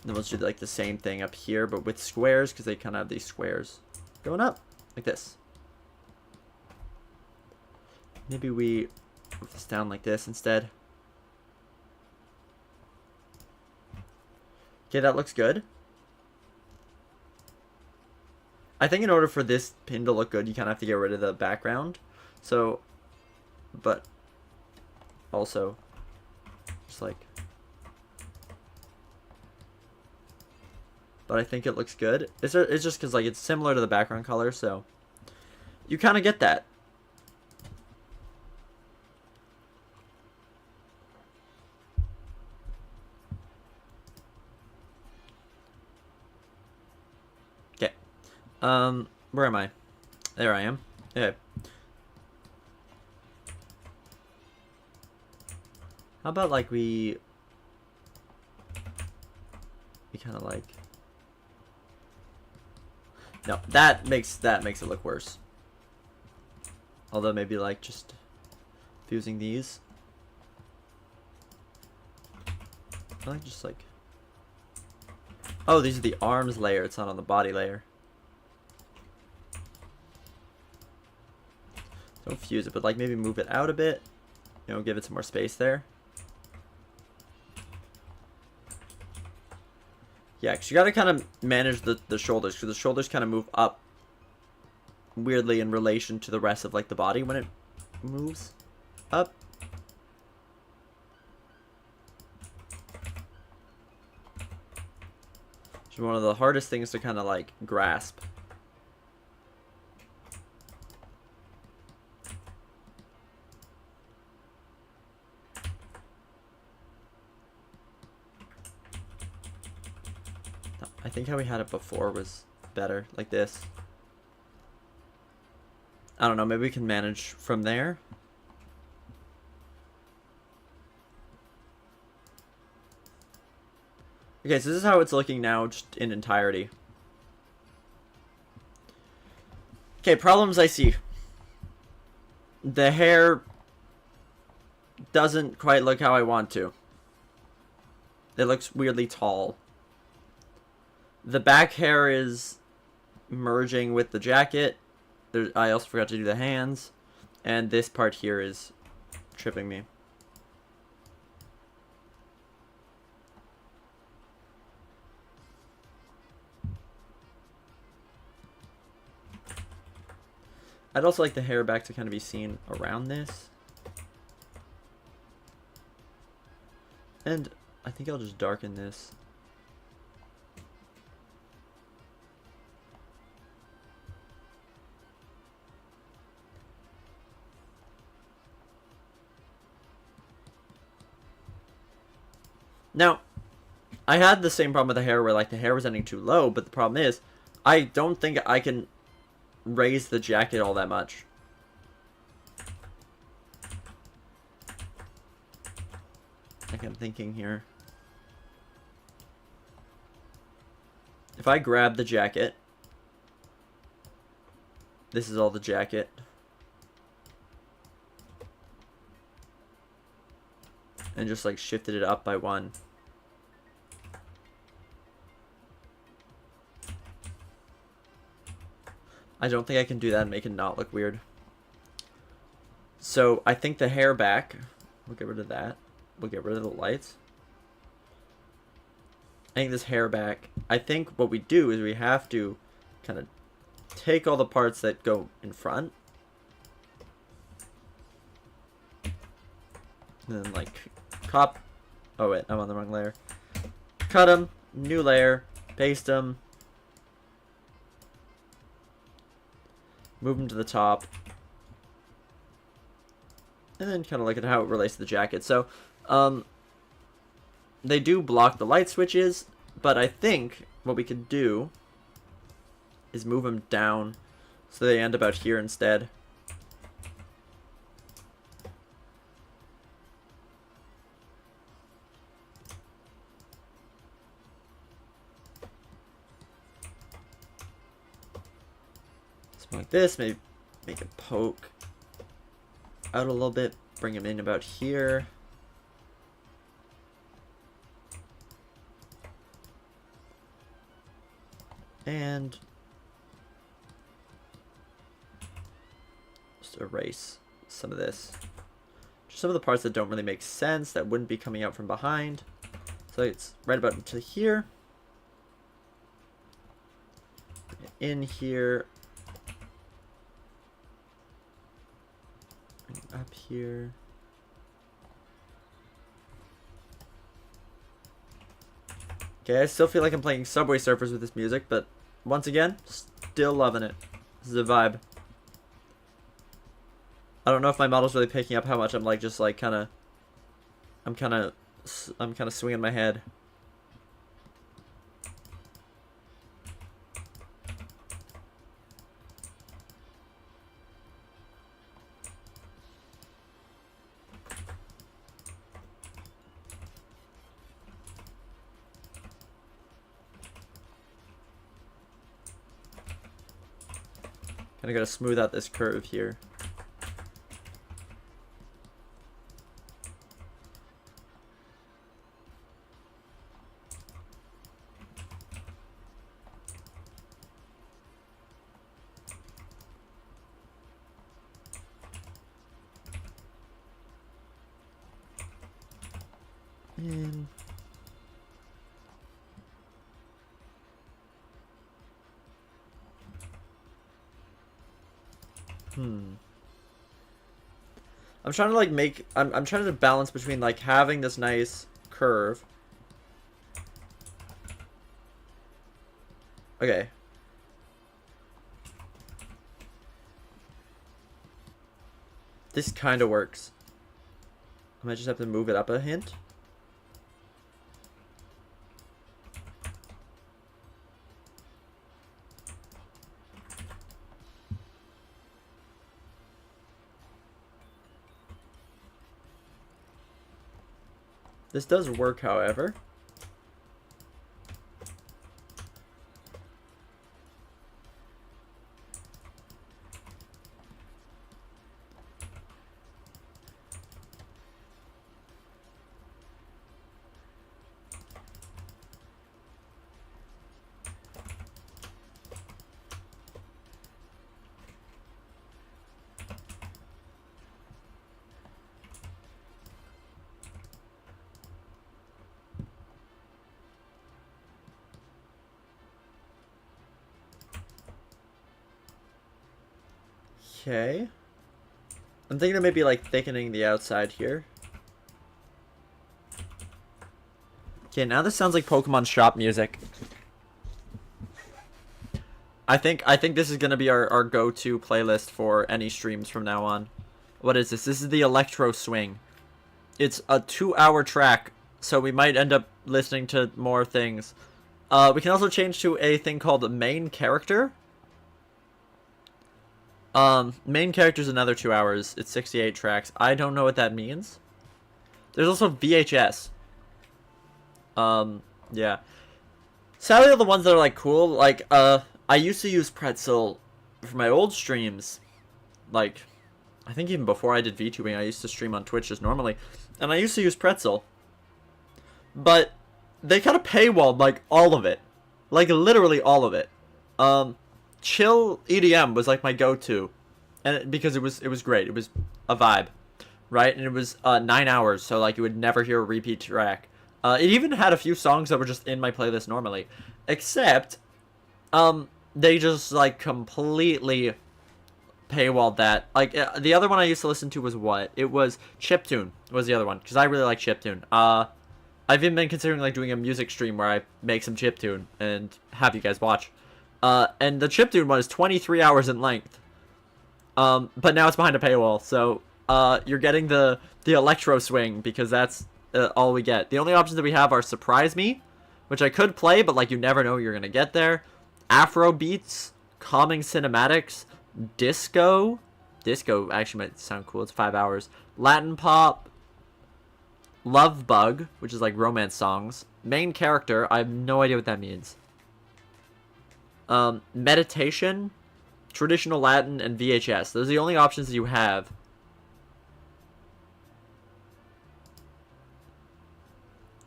And then we'll just do like the same thing up here, but with squares, because they kind of have these squares going up like this. Maybe we move this down like this instead. Okay, that looks good. I think in order for this pin to look good, you kind of have to get rid of the background. So, but also, just like, but I think it looks good. It's just because, like, it's similar to the background color, so you kind of get that. Okay. Where am I? There I am. Okay. How about, like, we kind of like... No, that makes it look worse. Although maybe, like, just fusing these. I like just like... Oh, these are the arms layer. It's not on the body layer. Don't fuse it, but, like, maybe move it out a bit. You know, give it some more space there. Yeah, because you got to kind of manage the shoulders, because the shoulders kind of move up weirdly in relation to the rest of, like, the body when it moves up. Which is one of the hardest things to kind of, like, grasp. I think how we had it before was better, like this. I don't know, maybe we can manage from there. Okay, so this is how it's looking now, just in entirety. Okay, problems I see. The hair doesn't quite look how I want to. It looks weirdly tall. The back hair is merging with the jacket. I also forgot to do the hands. And this part here is tripping me. I'd also like the hair back to kind of be seen around this. And I think I'll just darken this. Now, I had the same problem with the hair where, like, the hair was ending too low, but the problem is, I don't think I can raise the jacket all that much. Like, I'm thinking here. If I grab the jacket, this is all the jacket. and just like shifted it up by 1. I don't think I can do that and make it not look weird. So I think the hair back, we'll get rid of that. We'll get rid of the lights. I think this hair back, I think what we do is we have to kind of take all the parts that go in front. And then like oh wait, I'm on the wrong layer. Cut them, new layer, paste them. Move them to the top. And then kind of look at how it relates to the jacket. So, they do block the light switches, but I think what we could do is move them down so they end up out here instead. Something like this, maybe make it poke out a little bit, bring him in about here. And just erase some of this. Just some of the parts that don't really make sense, that wouldn't be coming out from behind. So it's right about to here. In here. Up here. Okay, I still feel like I'm playing Subway Surfers with this music, but once again, still loving it. This is a vibe. I don't know if my model's really picking up how much I'm like just like I'm kind of swinging my head. Kind of gotta smooth out this curve here. And I'm trying to like make I'm trying to balance between like having this nice curve. Okay. This kind of works. I might just have to move it up a hint. This does work, however. Okay. I'm thinking of maybe like thickening the outside here. Okay, now this sounds like Pokemon shop music. I think this is gonna be our go-to playlist for any streams from now on. What is this? This is the Electro Swing. It's a 2-hour track, so we might end up listening to more things. We can also change to a thing called main character. Main character's another 2 hours. It's 68 tracks. I don't know what that means. There's also VHS. Yeah. Sadly, all the ones that are like cool, like I used to use Pretzel for my old streams. Like, I think even before I did VTubing, I used to stream on Twitch just normally. and I used to use Pretzel, but they kind of paywalled like all of it, like literally all of it. Chill EDM was like my go-to, and because it was great, it was a vibe, right? And it was 9 hours, so like you would never hear a repeat track. It even had a few songs that were just in my playlist normally, except they just like completely paywalled that. Like the other one I used to listen to was what? It was Chiptune was the other one, because I really like Chiptune. I've even been considering like doing a music stream where I make some chiptune and have you guys watch. And the chiptune one is 23 hours in length. But now it's behind a paywall, so you're getting the electro swing, because that's all we get. The only options that we have are Surprise Me, which I could play, but like you never know you're gonna get there. Afro beats, calming cinematics, disco. Disco actually might sound cool. It's 5 hours. Latin pop. Love Bug, which is like romance songs. Main character, I have no idea what that means. Meditation, traditional Latin, and VHS. Those are the only options that you have.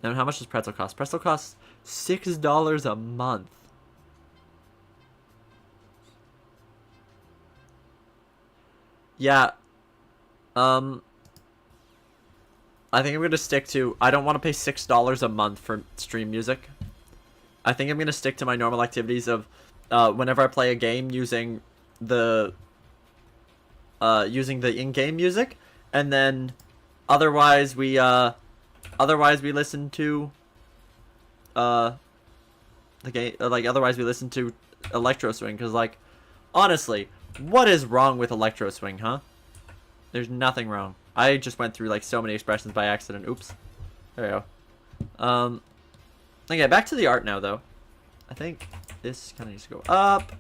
And how much does Pretzel cost? Pretzel costs $6 a month. Yeah. I think I'm going to stick to... I don't want to pay $6 a month for stream music. I think I'm going to stick to my normal activities of whenever I play a game using the in-game music, and then otherwise we listen to the game, like otherwise we listen to electro swing, because like honestly, what is wrong with electro swing, huh? There's nothing wrong. I just went through like so many expressions by accident. Oops. There we go. Okay, back to the art now though. I think this kind of needs to go up.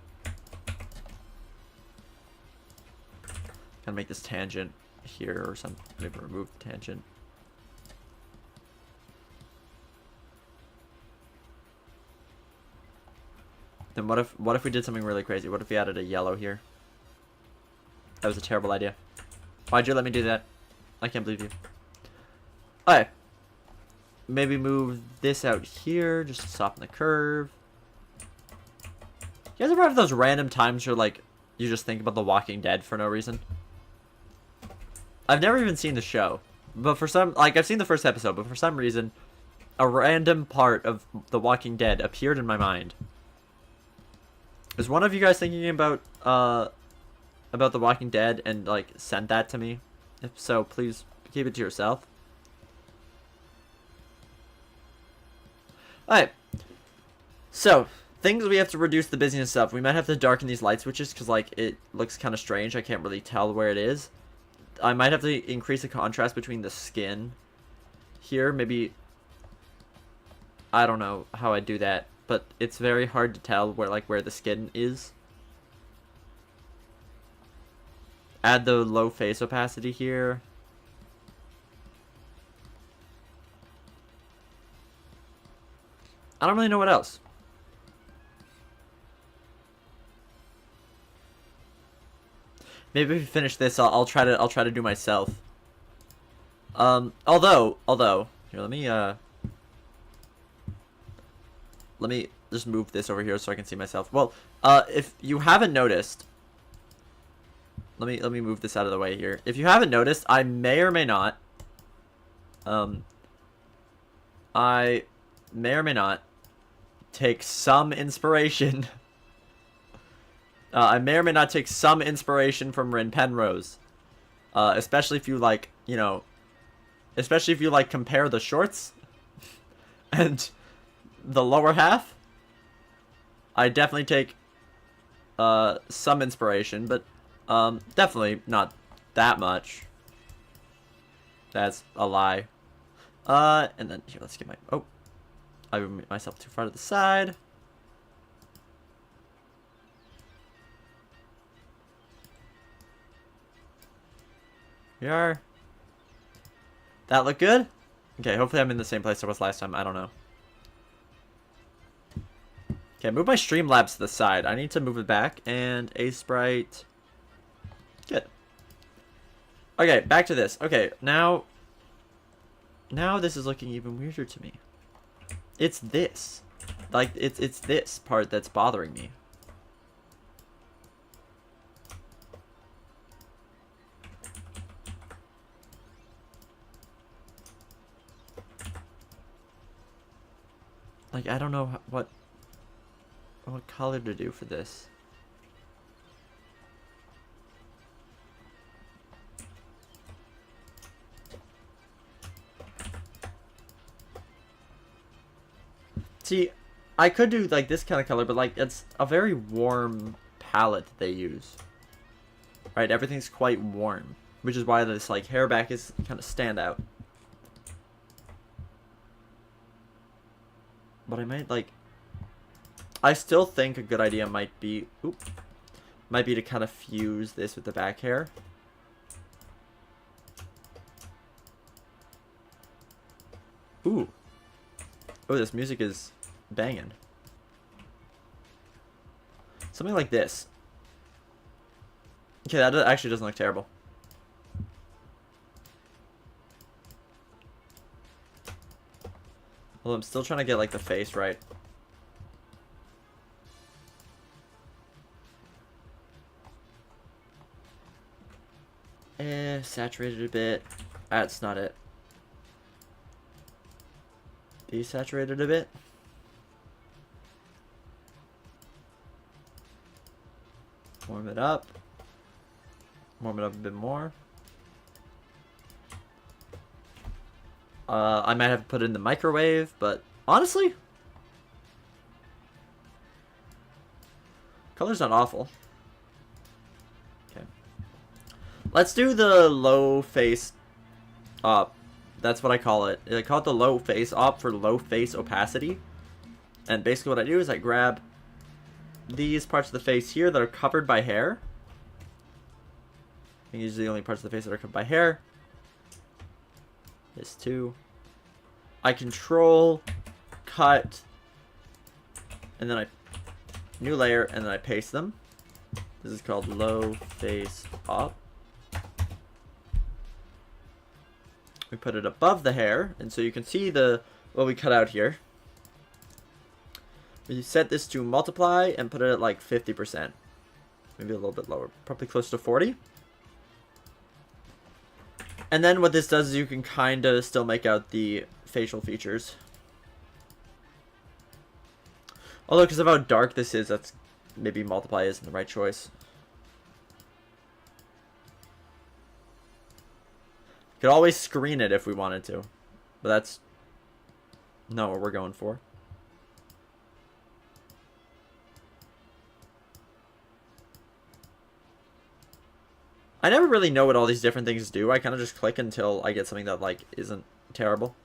Gotta make this tangent here or something. Maybe remove the tangent. Then what if we did something really crazy? What if we added a yellow here? That was a terrible idea. Why'd you let me do that? I can't believe you. Alright. Maybe move this out here just to soften the curve. You guys ever have those random times where like you just think about The Walking Dead for no reason? I've never even seen the show, but for some, like I've seen the first episode, but for some reason a random part of The Walking Dead appeared in my mind. Is one of you guys thinking about The Walking Dead and like sent that to me? If so, please keep it to yourself. Alright. So, things we have to reduce the busyness of. We might have to darken these light switches because like it looks kind of strange. I can't really tell where it is. I might have to increase the contrast between the skin here. Maybe, I don't know how I do that, but it's very hard to tell where the skin is. Add the low face opacity here. I don't really know what else. Maybe if we finish this, I'll try to do myself. Although here, let me just move this over here so I can see myself. Well, if you haven't noticed, let me move this out of the way here. If you haven't noticed, I may or may not take some inspiration. I may or may not take some inspiration from Rin Penrose, especially if you like, especially if you like compare the shorts and the lower half. I definitely take some inspiration, but definitely not that much. That's a lie. And then here, let's get my I moved myself too far to the side. We are. That look good? Okay, hopefully I'm in the same place I was last time. I don't know. Okay, move my Streamlabs to the side. I need to move it back. And a sprite. Good. Okay, back to this. Okay, now Now this is looking even weirder to me. It's this. Like, it's this part that's bothering me. Like, I don't know what color to do for this. See, I could do like this kind of color, but like it's a very warm palette that they use. Right, everything's quite warm, which is why this like hair back is kind of stand out. But I might like, I still think a good idea might be, to kind of fuse this with the back hair. Ooh. Oh, this music is banging. Something like this. Okay, that actually doesn't look terrible. Well, I'm still trying to get like the face right. Saturated a bit. That's not it. Desaturated a bit. Warm it up. Warm it up a bit more. I might have to put it in the microwave, but honestly, color's not awful. Okay. Let's do the low face op. That's what I call it. I call it the low face op for low face opacity. And basically what I do is I grab these parts of the face here that are covered by hair. I think these are the only parts of the face that are covered by hair. This too. I control, cut, and then new layer, and then I paste them. This is called low face op. We put it above the hair, and so you can see what we cut out here. We set this to multiply and put it at like 50%. Maybe a little bit lower, probably close to 40. And then what this does is you can kind of still make out the facial features. Although, because of how dark this is, that's maybe multiply isn't the right choice. Could always screen it if we wanted to, but that's not what we're going for. I never really know what all these different things do. I kind of just click until I get something that like isn't terrible.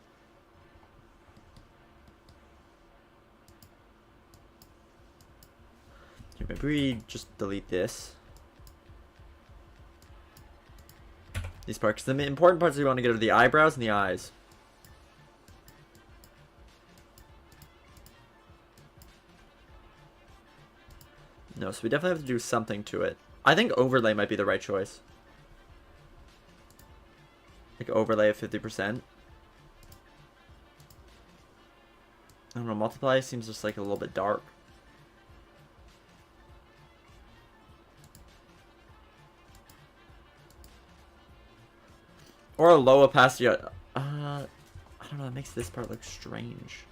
Okay, maybe we just delete this. These parts. The important parts we want to get are the eyebrows and the eyes. No, so we definitely have to do something to it. I think overlay might be the right choice. Like overlay of 50%. I don't know, multiply seems just like a little bit dark. Or a low opacity. I don't know, it makes this part look strange.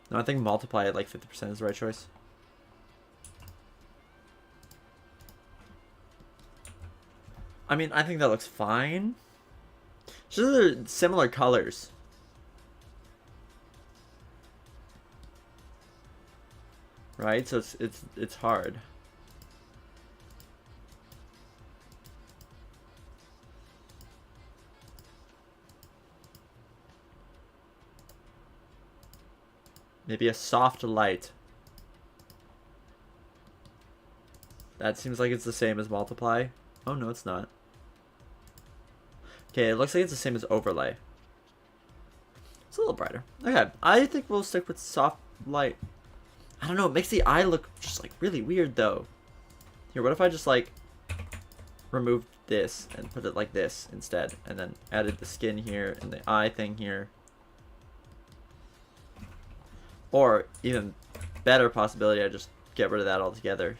No, I think multiply at like 50% is the right choice. I mean, I think that looks fine. Just they're similar colors. Right? So it's hard. Maybe a soft light. That seems like it's the same as multiply. Oh, no, it's not. Okay, it looks like it's the same as overlay. It's a little brighter. Okay, I think we'll stick with soft light. I don't know, it makes the eye look just like really weird though. Here, what if I just like removed this and put it like this instead, and then added the skin here and the eye thing here? Or even better possibility, I just get rid of that altogether.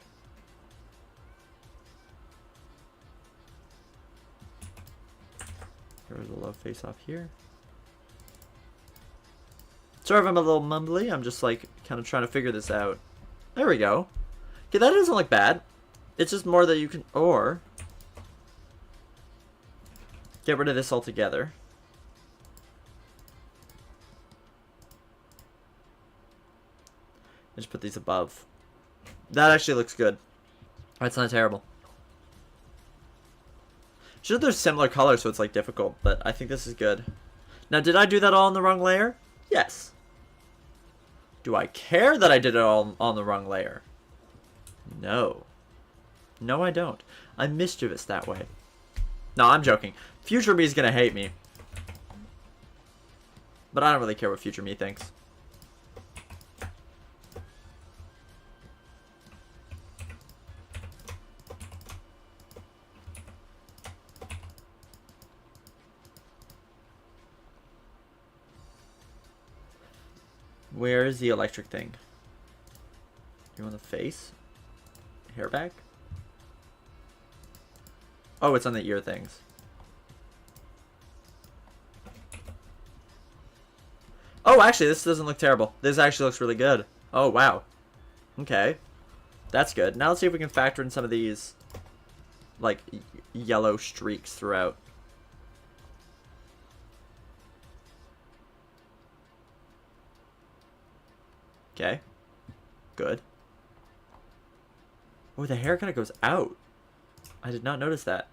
Here's the low face off here. Sorry if I'm a little mumbly. I'm just like kind of trying to figure this out. There we go. Okay, that doesn't look bad. It's just more that you can, or get rid of this altogether. And just put these above. That actually looks good. That's not terrible. Sure, they're similar colors, so it's like difficult, but I think this is good. Now, did I do that all on the wrong layer? Yes. Do I care that I did it all on the wrong layer? No. No, I don't. I'm mischievous that way. No, I'm joking. Future me is gonna hate me. But I don't really care what future me thinks. Where is the electric thing? You want the face? Hair back? Oh, it's on the ear things. Oh, actually, this doesn't look terrible. This actually looks really good. Oh, wow. Okay. That's good. Now let's see if we can factor in some of these, like, yellow streaks throughout. Okay. Good. Oh, the hair kind of goes out. I did not notice that.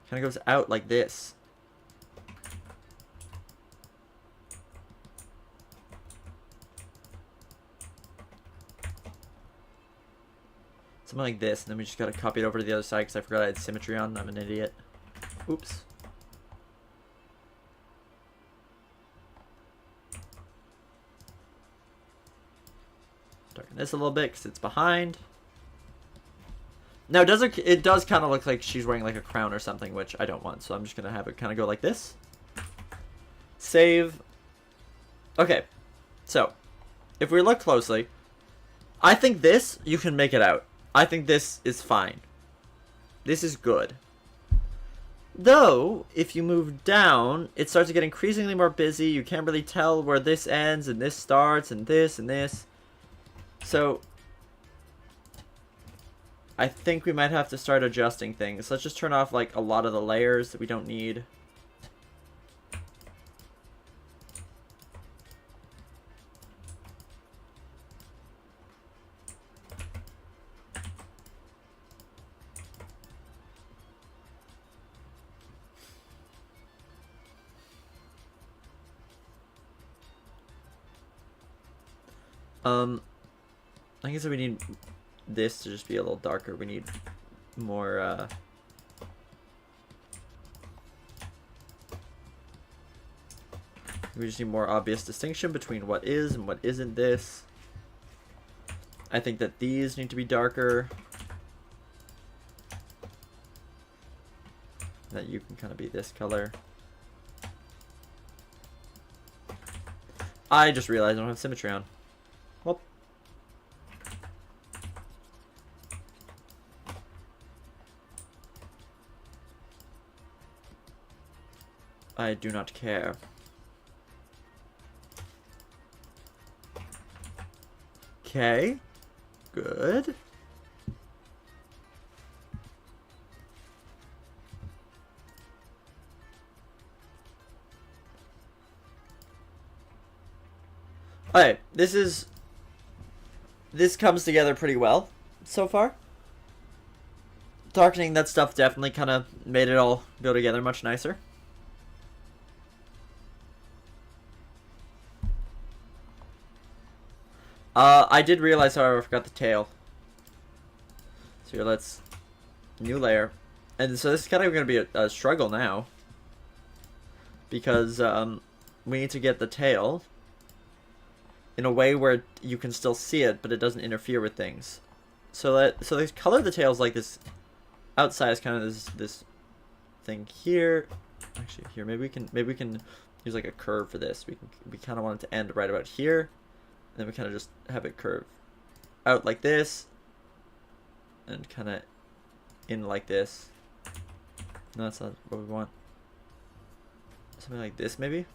Kind of goes out like this. Something like this, and then we just gotta copy it over to the other side because I forgot I had symmetry on. I'm an idiot. Oops. Darken this a little bit because it's behind. Now, it does kind of look like she's wearing like a crown or something, which I don't want. So I'm just going to have it kind of go like this. Save. Okay. So, if we look closely, I think this, you can make it out. I think this is fine. This is good. Though, if you move down, it starts to get increasingly more busy. You can't really tell where this ends and this starts and this and this. So, I think we might have to start adjusting things. Let's just turn off like a lot of the layers that we don't need. I guess we need this to just be a little darker. We need more, we just need more obvious distinction between what is and what isn't this. I think that these need to be darker. That you can kind of be this color. I just realized I don't have symmetry on. Well. I do not care. Okay. Good. Alright, this comes together pretty well so far. Darkening that stuff definitely kind of made it all go together much nicer. I did realize, however, I forgot the tail. So here, let's new layer. And so this is kind of going to be a struggle now. because we need to get the tail in a way where you can still see it, but it doesn't interfere with things. So they color the tails like this. Outside is kind of this thing here. Actually, here maybe we can use like a curve for this. We kind of want it to end right about here, and then we kind of just have it curve out like this, and kind of in like this. No, that's not what we want. Something like this, maybe.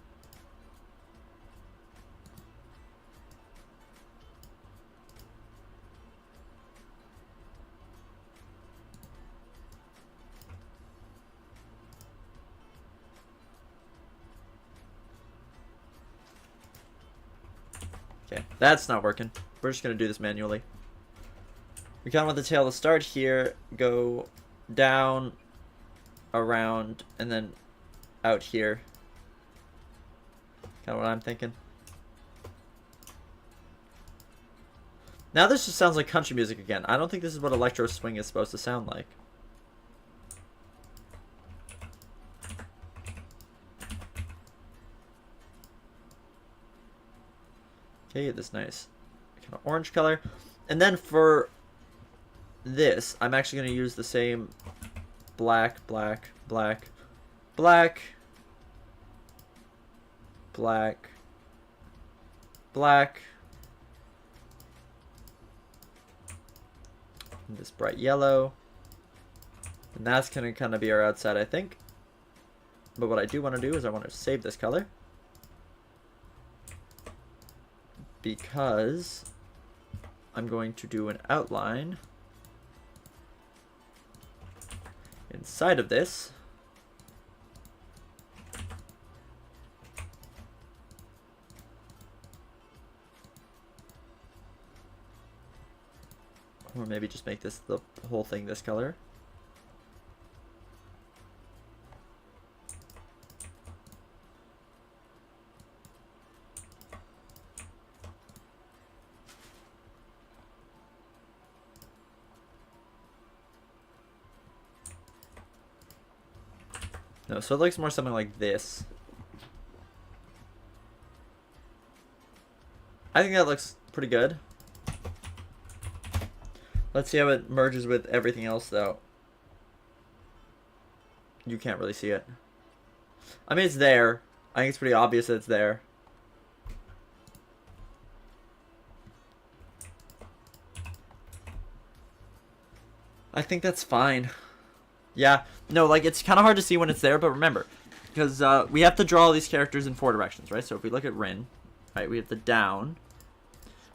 Okay, that's not working. We're just gonna do this manually. We kind of want the tail to start here, go down, around, and then out here. Kind of what I'm thinking. Now this just sounds like country music again. I don't think this is what electro swing is supposed to sound like. Okay, get this nice kind of orange color. And then for this, I'm actually going to use the same black, black, black, black, black, black, and this bright yellow. And that's going to kind of be our outside, I think. But what I do want to do is I want to save this color, because I'm going to do an outline inside of this. Or maybe just make this the whole thing this color. No, so it looks more something like this. I think that looks pretty good. Let's see how it merges with everything else, though. You can't really see it. I mean, it's there. I think it's pretty obvious that it's there. I think that's fine. Yeah, no, like, it's kind of hard to see when it's there, but remember, because we have to draw all these characters in 4 directions, right? So if we look at Rin, right, we have the down,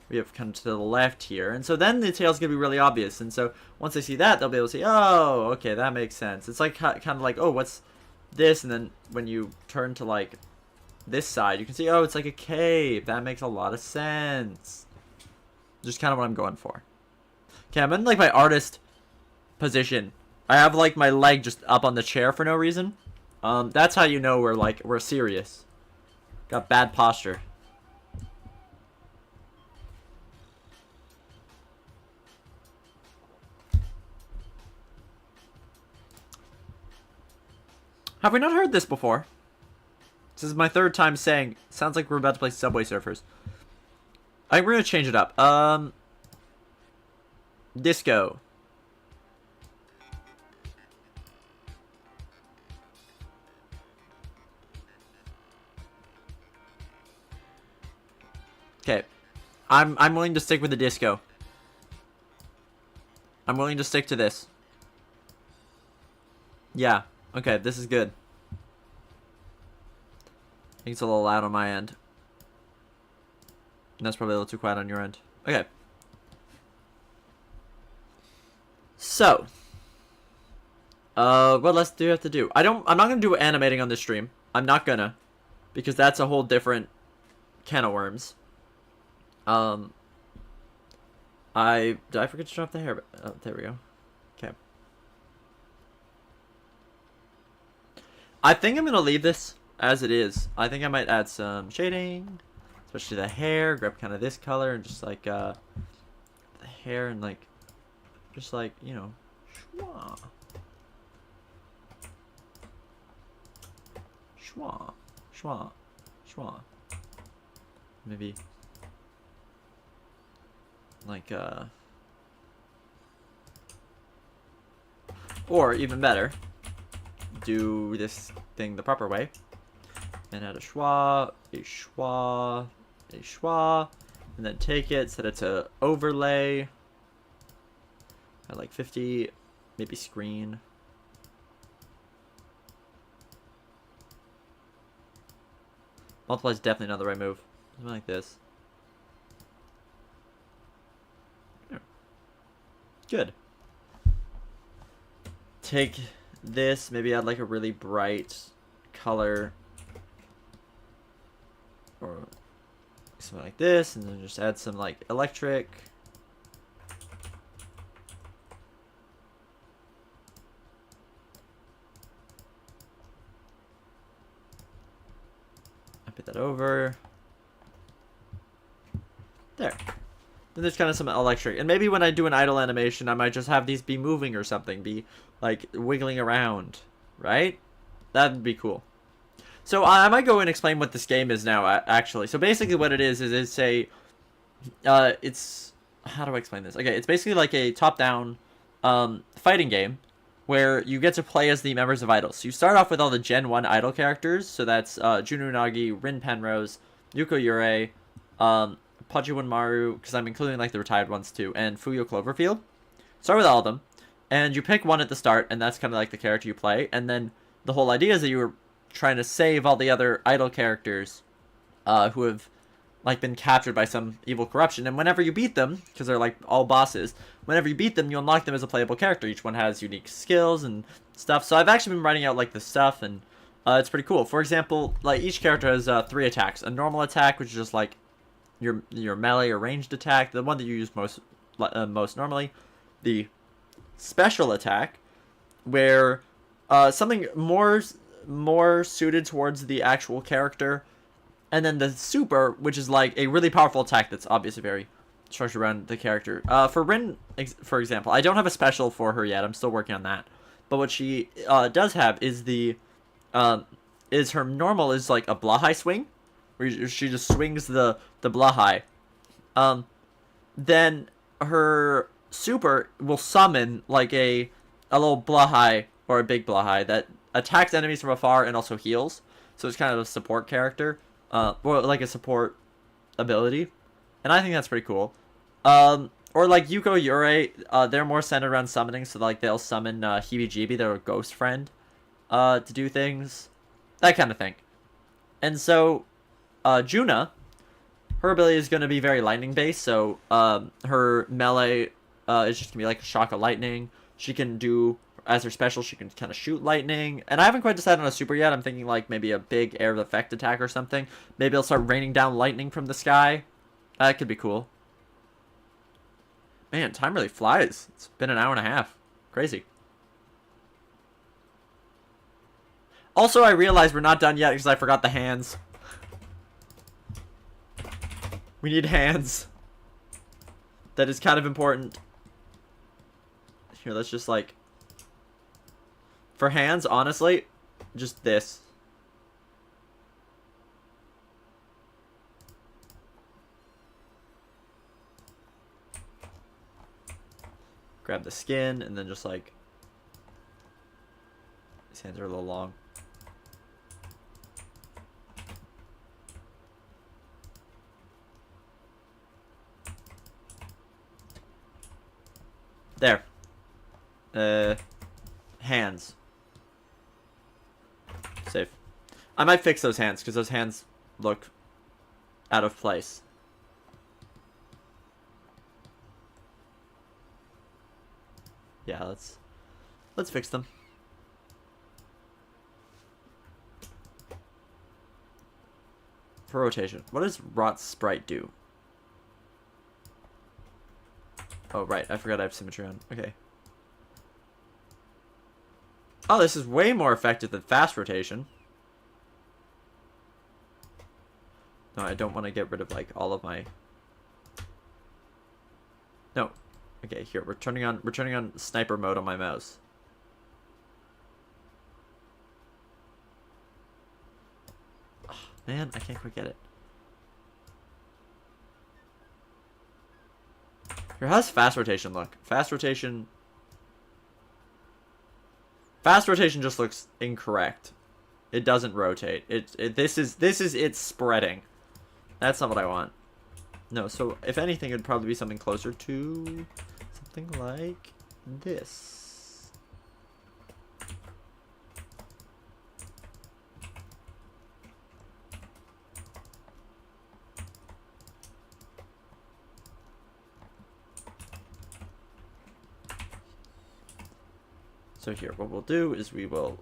we have kind of to the left here, and so then the tail's going to be really obvious, and so once they see that, they'll be able to see, oh, okay, that makes sense. It's like kind of like, oh, what's this? And then when you turn to, like, this side, you can see, oh, it's like a cave. That makes a lot of sense. Just kind of what I'm going for. Okay, I'm in, like, my artist position. I have, like, my leg just up on the chair for no reason. That's how you know we're serious. Got bad posture. Have we not heard this before? This is my 3rd time saying, sounds like we're about to play Subway Surfers. I think we're gonna change it up. Disco. Okay, I'm willing to stick with the disco. I'm willing to stick to this. Yeah, okay, this is good. I think it's a little loud on my end. And that's probably a little too quiet on your end. Okay. So, what else do you have to do? I'm not gonna do animating on this stream. I'm not gonna, because that's a whole different can of worms. Did I forget to drop the hair? Oh, there we go. Okay. I think I'm gonna leave this as it is. I think I might add some shading, especially the hair. Grab kind of this color and just like the hair and like, just like, you know, schwa. Schwa. schwa. Schwa. Maybe like or even better, do this thing the proper way and add a schwa, a schwa, a schwa, and then take it, set it to overlay at like 50, maybe screen. Multiply is definitely not the right move. Something like this. Good. Take this, maybe add like a really bright color or something like this, and then just add some like electric. I put that over. There. Then there's kind of some electric. And maybe when I do an idle animation, I might just have these be moving or something. Be, like, wiggling around. Right? That'd be cool. So I might go and explain what this game is now, actually. So basically what it is it's a... it's... How do I explain this? Okay, it's basically like a top-down fighting game where you get to play as the members of Idols. So you start off with all the Gen 1 Idol characters. So that's Juno Unagi, Rin Penrose, Yuko Yurei, Pajiwan Maru, because I'm including like the retired ones too, and Fuyo Cloverfield. Start with all of them, and you pick one at the start, and that's kind of like the character you play. And then the whole idea is that you were trying to save all the other idol characters who have like been captured by some evil corruption. And whenever you beat them, because they're like all bosses, whenever you beat them, you unlock them as a playable character. Each one has unique skills and stuff. So I've actually been writing out like the stuff, and it's pretty cool. For example, like each character has 3 attacks: a normal attack, which is just like your melee or ranged attack, the one that you use most normally, the special attack, where something more suited towards the actual character, and then the super, which is like a really powerful attack that's obviously very structured around the character. For Rin, for example, I don't have a special for her yet. I'm still working on that. But what she does have is is her normal is like a Blahai swing, where she just swings the Blahai. Then her super will summon like a little Blahai or a big Blahai that attacks enemies from afar and also heals. So it's kind of a support character, or like a support ability, and I think that's pretty cool. Or like Yuko Yurei, they're more centered around summoning, so like they'll summon Heebie-Jeebie, their ghost friend, to do things, that kind of thing. And so Juna, her ability is going to be very lightning based, so her melee is just going to be like a shock of lightning. She can do, as her special, she can kind of shoot lightning. And I haven't quite decided on a super yet. I'm thinking like maybe a big air effect attack or something. Maybe it'll start raining down lightning from the sky. That could be cool. Man, time really flies. It's been an hour and a half. Crazy. Also, I realized we're not done yet because I forgot the hands. We need hands. That is kind of important. Here, let's just like... For hands, honestly, just this. Grab the skin and then just like... These hands are a little long. There. Hands. Safe. I might fix those hands, because those hands look out of place. Yeah, let's fix them. For rotation. What does Rot Sprite do? Oh, right. I forgot I have symmetry on. Okay. Oh, this is way more effective than fast rotation. No, I don't want to get rid of, like, all of my... No. Okay, here. We're turning on sniper mode on my mouse. Man, I can't quite get it. Here, how's fast rotation look? Fast rotation just looks incorrect. It doesn't rotate. This is it's spreading. That's not what I want. No, so if anything, it'd probably be something closer to something like this. So here, what we'll do is we will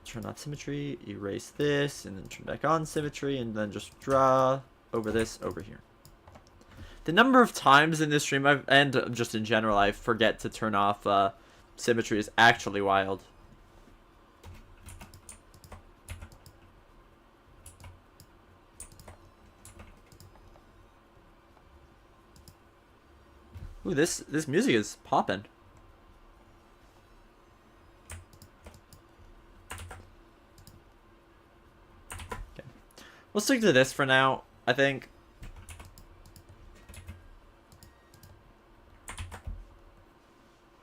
turn off symmetry, erase this, and then turn back on symmetry, and then just draw over this over here. The number of times in this stream, and just in general, I forget to turn off symmetry is actually wild. Ooh, this music is popping. Okay, we'll stick to this for now, I think.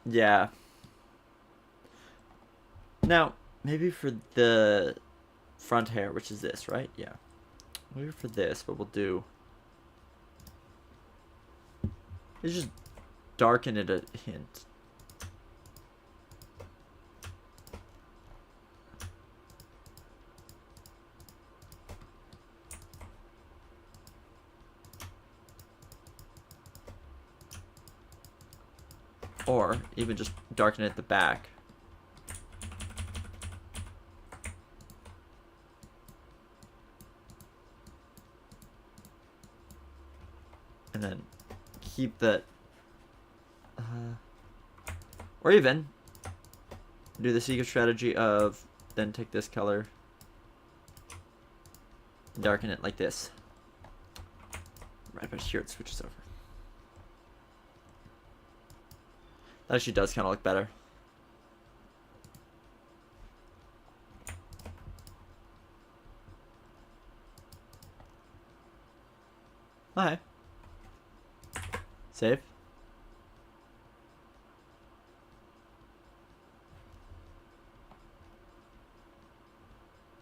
Yeah. Now, maybe for the front hair, which is this, right? Yeah. Maybe for this, what we'll do is just darken it a hint. Or even just darken it at the back. And then keep that. Or even do the secret strategy of then take this color, darken it like this. Right about here it switches over. That actually does kind of look better. Hi. Save.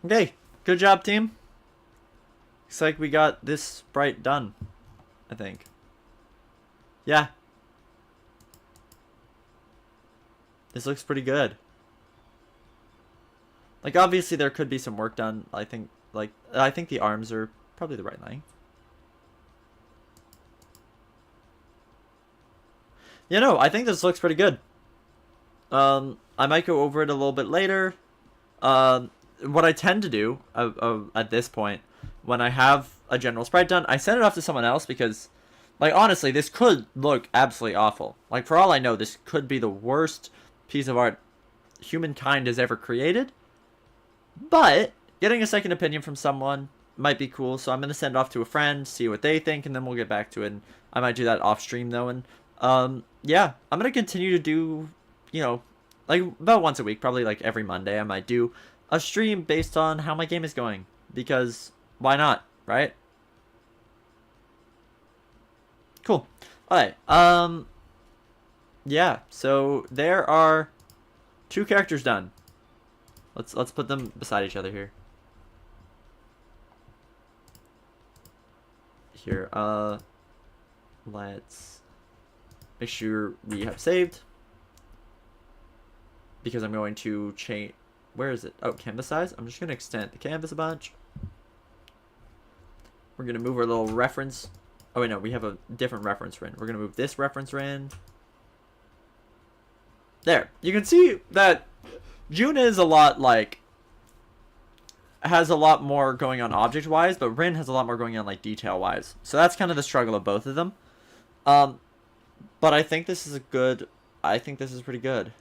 Okay, good job, team. Looks like we got this sprite done, I think. Yeah. This looks pretty good. Like, obviously there could be some work done. I think the arms are probably the right length. Yeah, no, I think this looks pretty good. I might go over it a little bit later. What I tend to do at this point, when I have a general sprite done, I send it off to someone else because, like, honestly, this could look absolutely awful. Like, for all I know, this could be the worst piece of art humankind has ever created. But getting a second opinion from someone might be cool, so I'm going to send it off to a friend, see what they think, and then we'll get back to it. And I might do that off stream, though. And yeah, I'm going to continue to do, you know, like about once a week, probably like every Monday, I might do a stream based on how my game is going. Because why not, right? Cool. Alright, yeah, so there are 2 characters done. Let's put them beside each other here. Here, let's make sure we have saved. Because I'm going to change, where is it? Oh, canvas size. I'm just going to extend the canvas a bunch. We're going to move our little reference. Oh, wait, no, we have a different reference rin. We're going to move this reference rin. There. You can see that June is a lot, like, has a lot more going on object-wise, but Rin has a lot more going on, like, detail-wise. So that's kind of the struggle of both of them. But I think this is I think this is pretty good.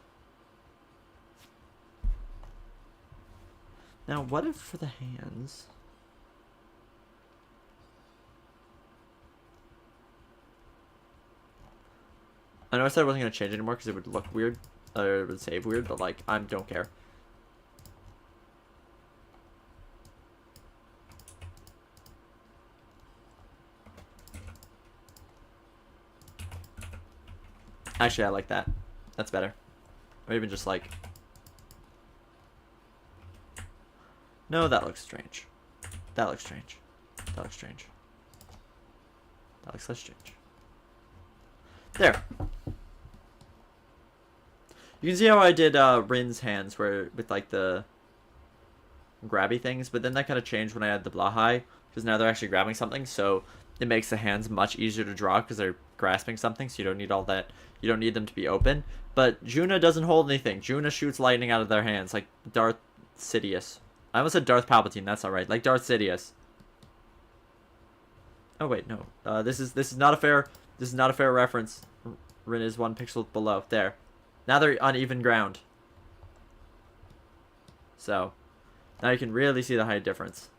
Now, what if for the hands? I know I said I wasn't going to change anymore because it would look weird, or it would save weird, but like, I don't care. Actually, I like that. That's better. Or even just like... No, that looks strange. That looks strange. That looks strange. That looks less strange. There. You can see how I did Rin's hands where with like the grabby things, but then that kind of changed when I had the Blahai, because now they're actually grabbing something, so it makes the hands much easier to draw because they're grasping something, so you don't need all that. You don't need them to be open. But Juna doesn't hold anything. Juna shoots lightning out of their hands like Darth Sidious. I almost said Darth Palpatine. That's all right. Like Darth Sidious. Oh wait, no. This is not a fair reference. Rin is 1 pixel below. There. Now they're on even ground. So, now you can really see the height difference.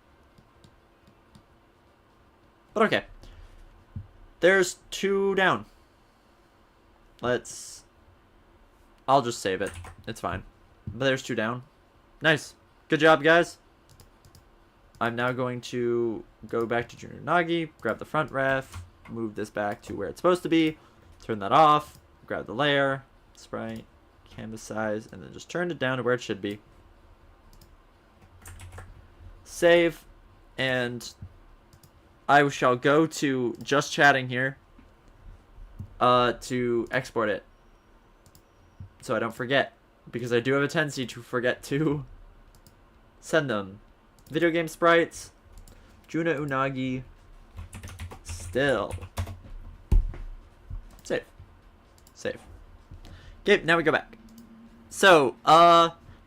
But okay. There's 2 down. I'll just save it. It's fine. But there's 2 down. Nice. Good job, guys. I'm now going to go back to Junior Nagi, grab the front ref, move this back to where it's supposed to be, turn that off, grab the layer, sprite, canvas size, and then just turn it down to where it should be. Save, and I shall go to just chatting here to export it. So I don't forget, because I do have a tendency to forget to send them. Video game sprites, Juna Unagi, still. Save. Save. Okay, now we go back. So,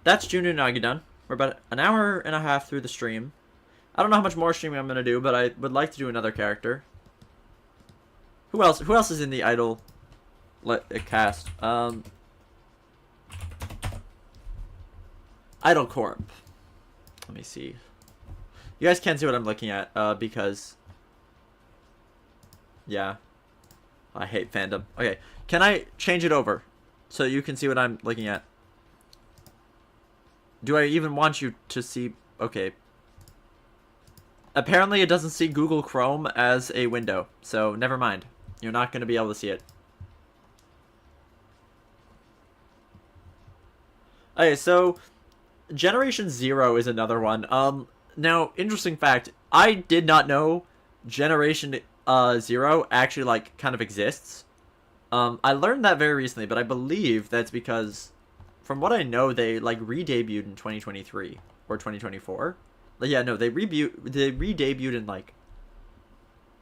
that's Juna Unagi done. We're about an hour and a half through the stream. I don't know how much more streaming I'm going to do, but I would like to do another character. Who else is in the Idol cast? Idol Corp. Let me see. You guys can't see what I'm looking at, because... Yeah. I hate fandom. Okay, can I change it over so you can see what I'm looking at? Do I even want you to see... Okay. Apparently it doesn't see Google Chrome as a window, so never mind. You're not going to be able to see it. Okay, so... Generation 0 is another one. Now, interesting fact, I did not know Generation 0 actually, like, kind of exists. I learned that very recently, but I believe that's because, from what I know, they, like, re-debuted in 2023, or 2024. But yeah, no, they re-debuted in, like,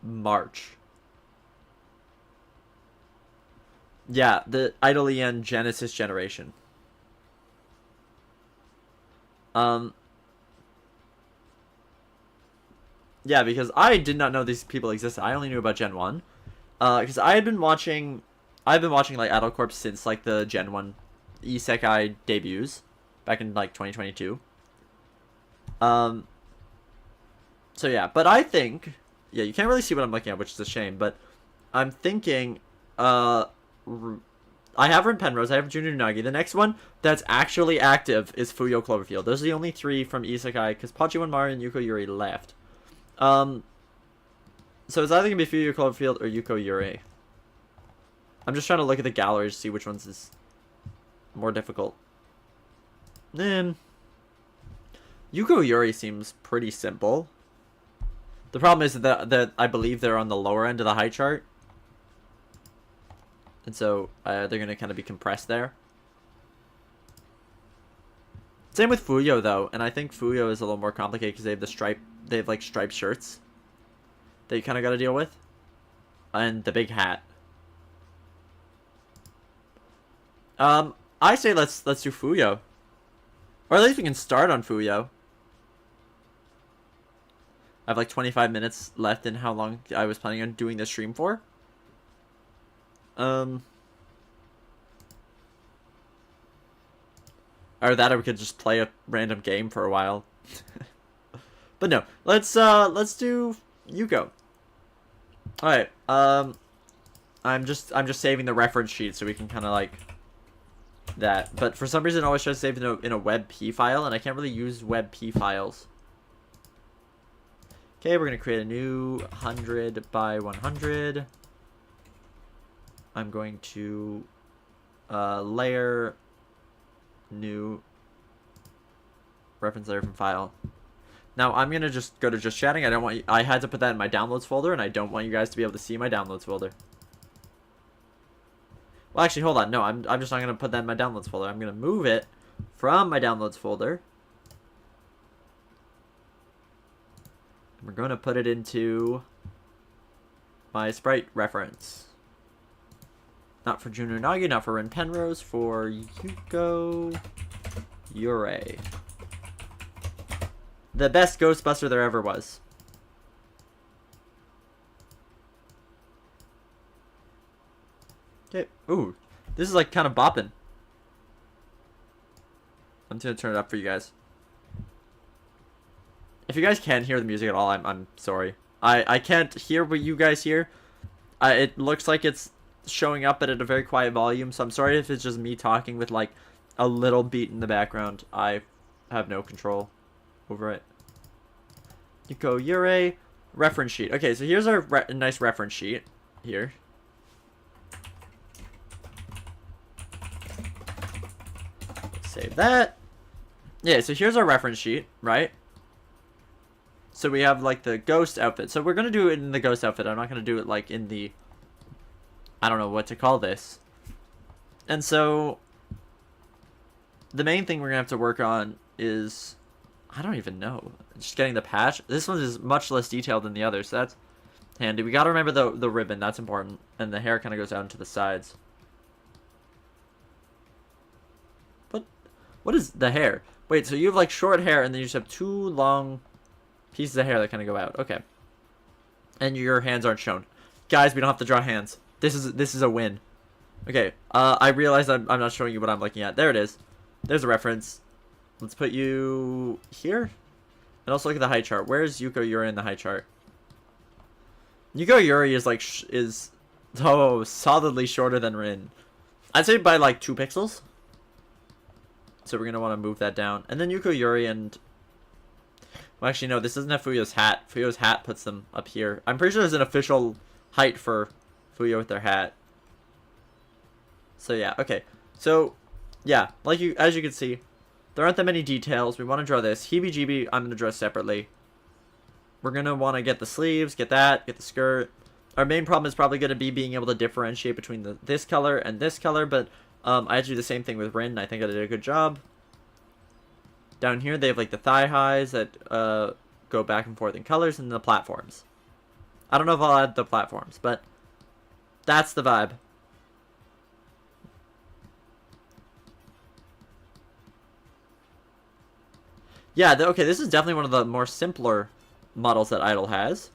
March. Yeah, the Idol EN Genesis generation. Yeah, because I did not know these people existed. I only knew about Gen 1. Because I've been watching like Idol Corp since like the Gen 1 Isekai debuts back in like 2022. So yeah, but I think, yeah, you can't really see what I'm looking at, which is a shame, but I'm thinking, I have Rin Penrose, I have Junior Nagi. The next one that's actually active is Fuyo Cloverfield. Those are the only 3 from Isekai, because Pachi Mari and Yuko Yuri left. So it's either going to be Fuyo Cloverfield or Yuko Yuri. I'm just trying to look at the gallery to see which ones is more difficult. Yuko Yuri seems pretty simple. The problem is that I believe they're on the lower end of the height chart. And so they're going to kind of be compressed there. Same with Fuyo though, and I think Fuyo is a little more complicated because they have like striped shirts that you kind of got to deal with, and the big hat. I say let's do Fuyo, or at least we can start on Fuyo. I have like 25 minutes left in how long I was planning on doing this stream for. Or that, or we could just play a random game for a while. But no, let's do Yuko. All right. I'm just saving the reference sheet so we can kind of like that. But for some reason, I always try to save in a WebP file, and I can't really use WebP files. Okay, we're gonna create a new 100 by 100. I'm going to Layer, new, reference layer from file. Now I'm gonna just go to just chatting. I had to put that in my downloads folder, and I don't want you guys to be able to see my downloads folder. Well, actually, hold on. No, I'm just not gonna put that in my downloads folder. I'm gonna move it from my downloads folder. And we're gonna put it into my sprite reference. Not for Junior Nagi, not for Rin Penrose, for Yuko Yurei. The best Ghostbuster there ever was. Okay. Ooh, this is like kind of bopping. I'm gonna turn it up for you guys. If you guys can't hear the music at all, I'm sorry. I can't hear what you guys hear. It looks like it's showing up at a very quiet volume, so I'm sorry if it's just me talking with like a little beat in the background. I have no control over it. Yuko Yurei reference sheet. Okay, so here's our nice reference sheet here. Save that. Yeah, so here's our reference sheet, right? So we have like the ghost outfit. So we're gonna do it in the ghost outfit. I'm not gonna do it like in the, I don't know what to call this. And so the main thing we're gonna have to work on is, I don't even know, just getting the patch. This one is much less detailed than the others, so that's handy. We gotta remember the ribbon, that's important. And the hair kind of goes down to the sides. What is the hair? Wait, so you have like short hair and then you just have two long pieces of hair that kind of go out. Okay. And your hands aren't shown. Guys, we don't have to draw hands. This is a win. Okay, I realize I'm not showing you what I'm looking at. There it is. There's a reference. Let's put you here. And also look at the height chart. Where's Yuko Yuri in the height chart? Yuko Yuri is like, solidly shorter than Rin. I'd say by like 2 pixels. So we're going to want to move that down. And then Yuko Yuri and... Well, actually, no, this doesn't have Fuyo's hat. Fuyo's hat puts them up here. I'm pretty sure there's an official height for Fuyo with their hat. So, yeah, okay. So, yeah, as you can see, there aren't that many details. We want to draw this. Heebie-jeebie, I'm going to draw separately. We're going to want to get the sleeves, get that, get the skirt. Our main problem is probably going to be being able to differentiate between this color and this color, but... I had to do the same thing with Rin. I think I did a good job. Down here, they have like the thigh highs that go back and forth in colors, and the platforms. I don't know if I'll add the platforms, but that's the vibe. Yeah, okay, this is definitely one of the more simpler models that Idol has.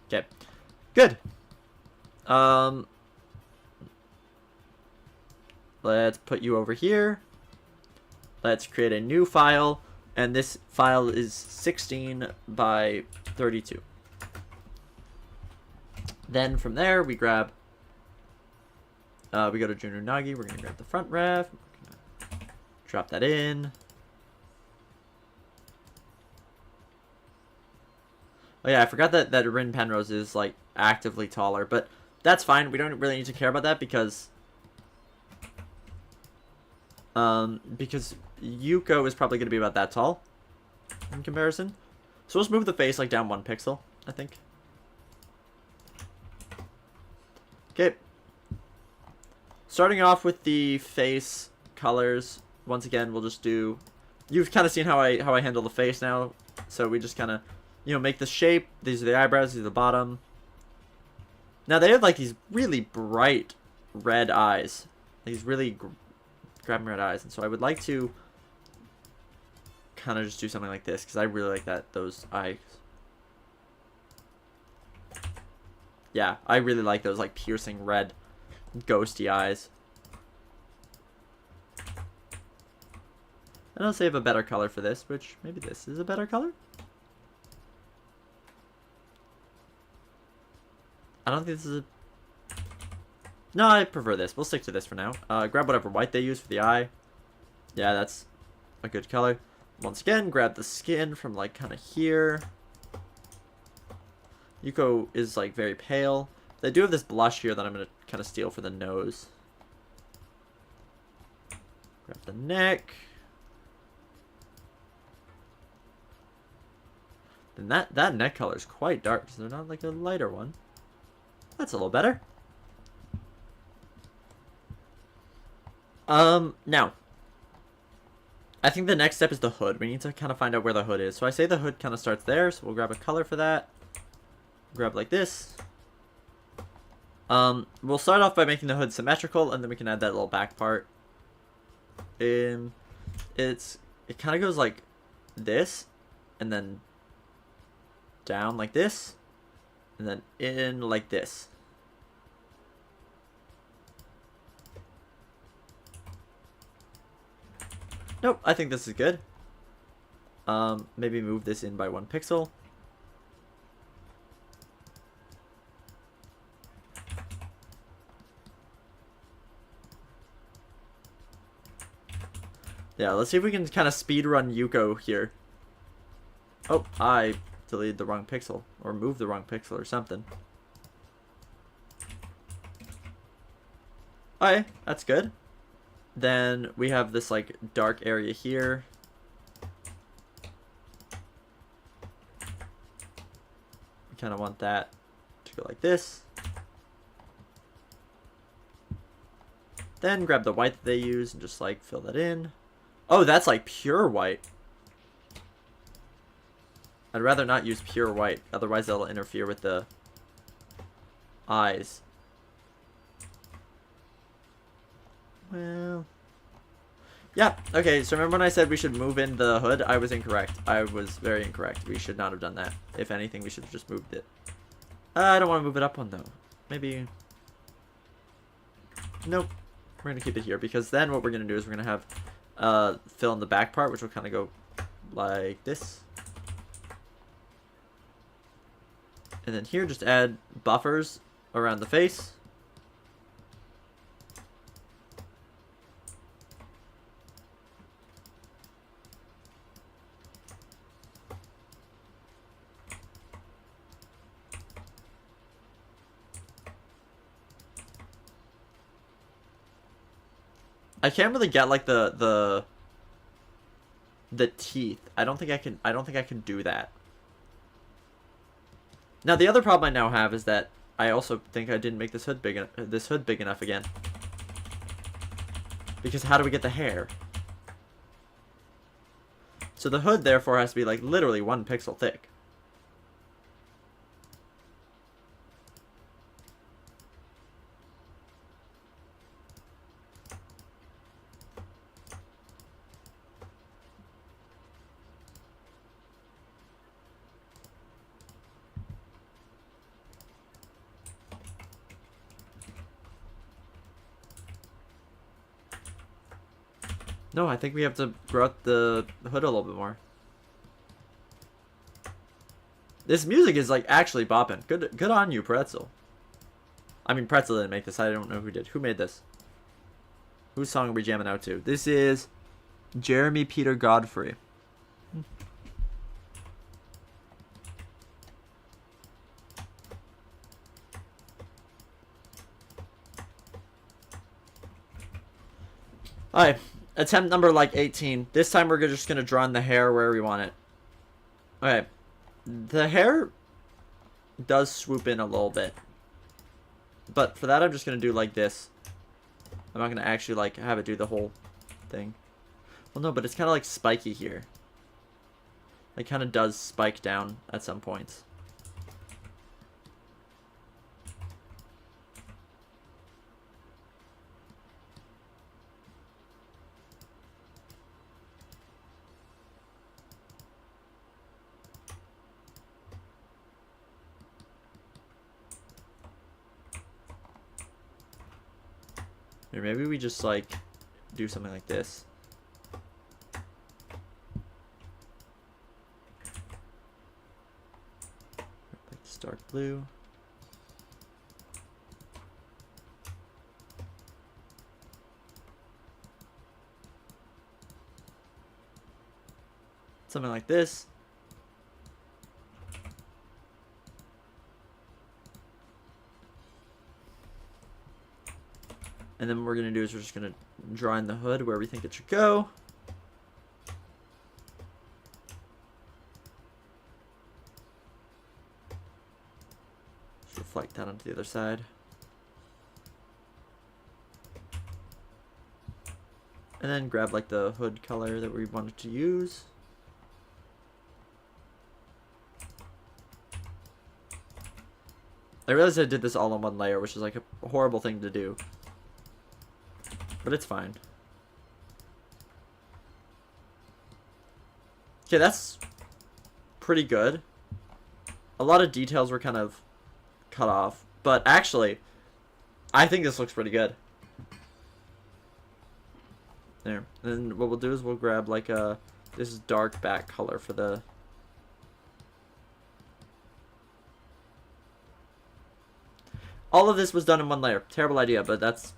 Okay, good. Let's put you over here. Let's create a new file, and this file is 16 by 32. Then from there, we grab, we go to Junior Nagi, we're gonna grab the front ref, we're gonna drop that in. Oh yeah, I forgot that Rin Penrose is like actively taller, but that's fine. We don't really need to care about that because Yuko is probably going to be about that tall in comparison. So let's move the face like down 1 pixel, I think. Okay. Starting off with the face colors, once again, we'll just do... You've kind of seen how I handle the face now, so we just kind of, you know, make the shape. These are the eyebrows, these are the bottom. Now, they have, like, these really bright red eyes. These really grabbing red eyes. And so I would like to kind of just do something like this, because I really like those eyes. Yeah, I really like those, like, piercing red, ghosty eyes. I don't say I have a better color for this, which maybe this is a better color? I don't think this is a... No, I prefer this. We'll stick to this for now. Grab whatever white they use for the eye. Yeah, that's a good color. Once again, grab the skin from, like, kind of here. Yuko is, like, very pale. They do have this blush here that I'm going to kind of steal for the nose. Grab the neck. And that neck color is quite dark. Is there not like a lighter one? That's a little better. Now. I think the next step is the hood. We need to kind of find out where the hood is. So I say the hood kind of starts there. So we'll grab a color for that. Grab like this. We'll start off by making the hood symmetrical, and then we can add that little back part. It kind of goes like this, and then down like this, and then in like this. Nope, I think this is good. Maybe move this in by 1 pixel. Yeah, let's see if we can kind of speed run Yuko here. Oh, I deleted the wrong pixel, or moved the wrong pixel or something. Okay, that's good. Then we have this like dark area here. We kind of want that to go like this. Then grab the white that they use and just like fill that in. Oh, that's like pure white. I'd rather not use pure white, otherwise that'll interfere with the eyes. Well, yeah, okay, so remember when I said we should move in the hood? I was incorrect. I was very incorrect. We should not have done that. If anything, we should have just moved it. I don't want to move it up one, though. Maybe... Nope. We're going to keep it here, because then what we're going to do is we're going to have fill in the back part, which will kind of go like this. And then here, just add buffers around the face. I can't really get like the teeth. I don't think I can do that. Now the other problem I now have is that I also think I didn't make this hood big enough again. Because how do we get the hair? So the hood therefore has to be like literally 1 pixel thick. No, I think we have to grow out the hood a little bit more. This music is like actually bopping. Good on you, Pretzel. I mean, Pretzel didn't make this. I don't know who did. Who made this? Whose song are we jamming out to? This is Jeremy Peter Godfrey. Alright. Attempt number like 18. This time we're just going to draw in the hair where we want it. Okay. The hair does swoop in a little bit. But for that I'm just going to do like this. I'm not going to actually like have it do the whole thing. Well, no, but it's kind of like spiky here. It kind of does spike down at some points. Or maybe we just like do something like this. Like this dark blue. Something like this. And then what we're going to do is we're just going to draw in the hood where we think it should go. Just reflect that onto the other side. And then grab like the hood color that we wanted to use. I realized I did this all on one layer, which is like a horrible thing to do. But it's fine. Okay, that's pretty good. A lot of details were kind of cut off. But actually, I think this looks pretty good. There. And then what we'll do is we'll grab like this dark back color for the... All of this was done in one layer. Terrible idea, but that's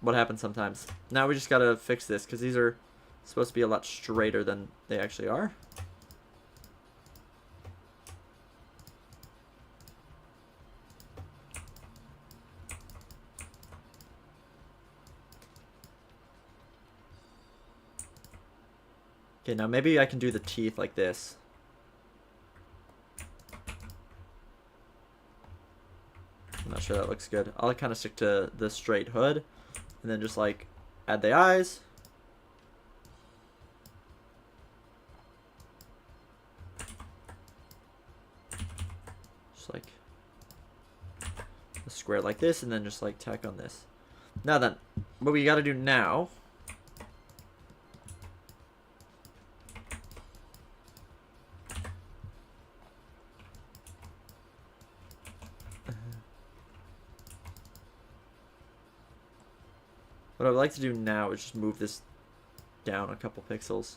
what happens sometimes. Now we just gotta fix this, because these are supposed to be a lot straighter than they actually are. Okay, now maybe I can do the teeth like this. I'm not sure that looks good. I'll kind of stick to the straight hood. And then just like add the eyes. Just like a square like this, and then just like tack on this. Now then, what we gotta do now what I'd like to do now is just move this down a couple pixels.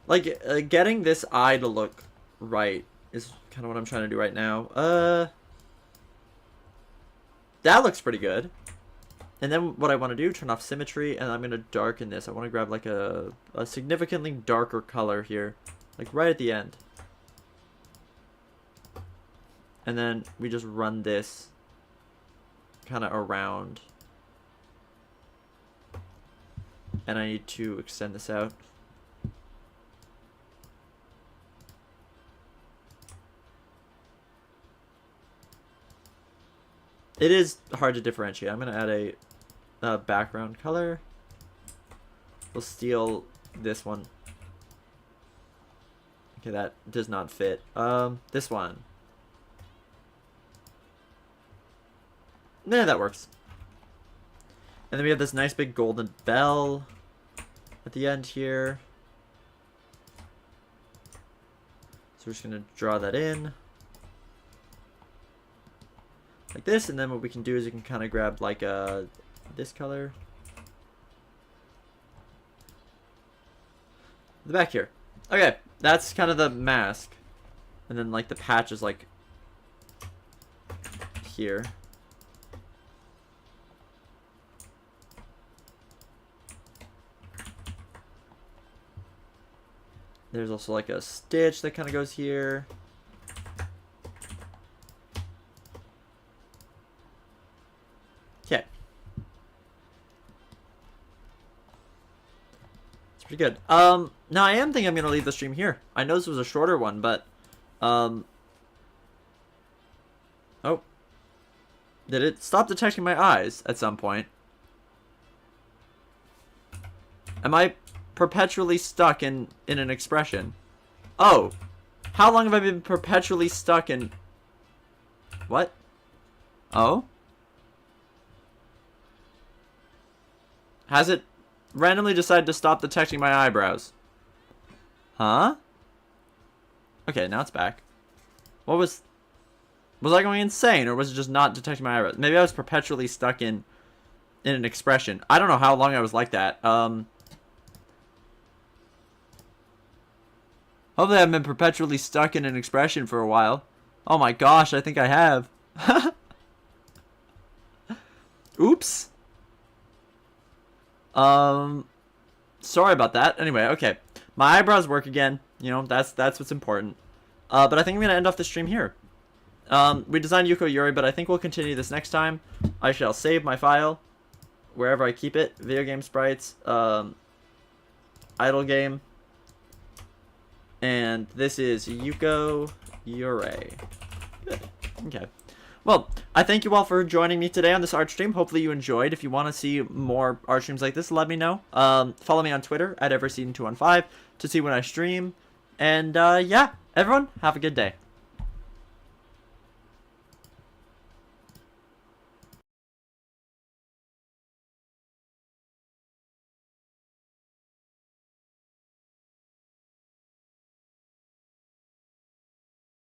Like, getting this eye to look right is kind of what I'm trying to do right now. That looks pretty good. And then what I want to do, turn off symmetry, and I'm going to darken this. I want to grab like a significantly darker color here, like right at the end. And then we just run this kind of around. And I need to extend this out. It is hard to differentiate. I'm going to add a background color. We'll steal this one. Okay, that does not fit. This one. Nah, that works. And then we have this nice big golden bell at the end here. So we're just going to draw that in. Like this, and then what we can do is you can kind of grab like this color. The back here. Okay, that's kind of the mask. And then like the patch is like here. There's also like a stitch that kind of goes here. Okay. It's pretty good. Now I am thinking I'm going to leave the stream here. I know this was a shorter one, but, oh. Did it stop detecting my eyes at some point? Am I perpetually stuck in an expression? Oh. How long have I been perpetually stuck in... What? Oh? Has it randomly decided to stop detecting my eyebrows? Huh? Okay, now it's back. What was... Was I going insane, or was it just not detecting my eyebrows? Maybe I was perpetually stuck in an expression. I don't know how long I was like that. Hopefully I haven't been perpetually stuck in an expression for a while. Oh my gosh, I think I have. Oops. Sorry about that. Anyway, okay. My eyebrows work again. You know, that's what's important. But I think I'm going to end off the stream here. We designed Yuko Yuri, but I think we'll continue this next time. I shall save my file wherever I keep it. Video game sprites, idle game. And this is Yuko Yuri. Good. Okay. Well, I thank you all for joining me today on this art stream. Hopefully you enjoyed. If you want to see more art streams like this, let me know. Follow me on Twitter at Everseason215 to see when I stream. And yeah, everyone, have a good day.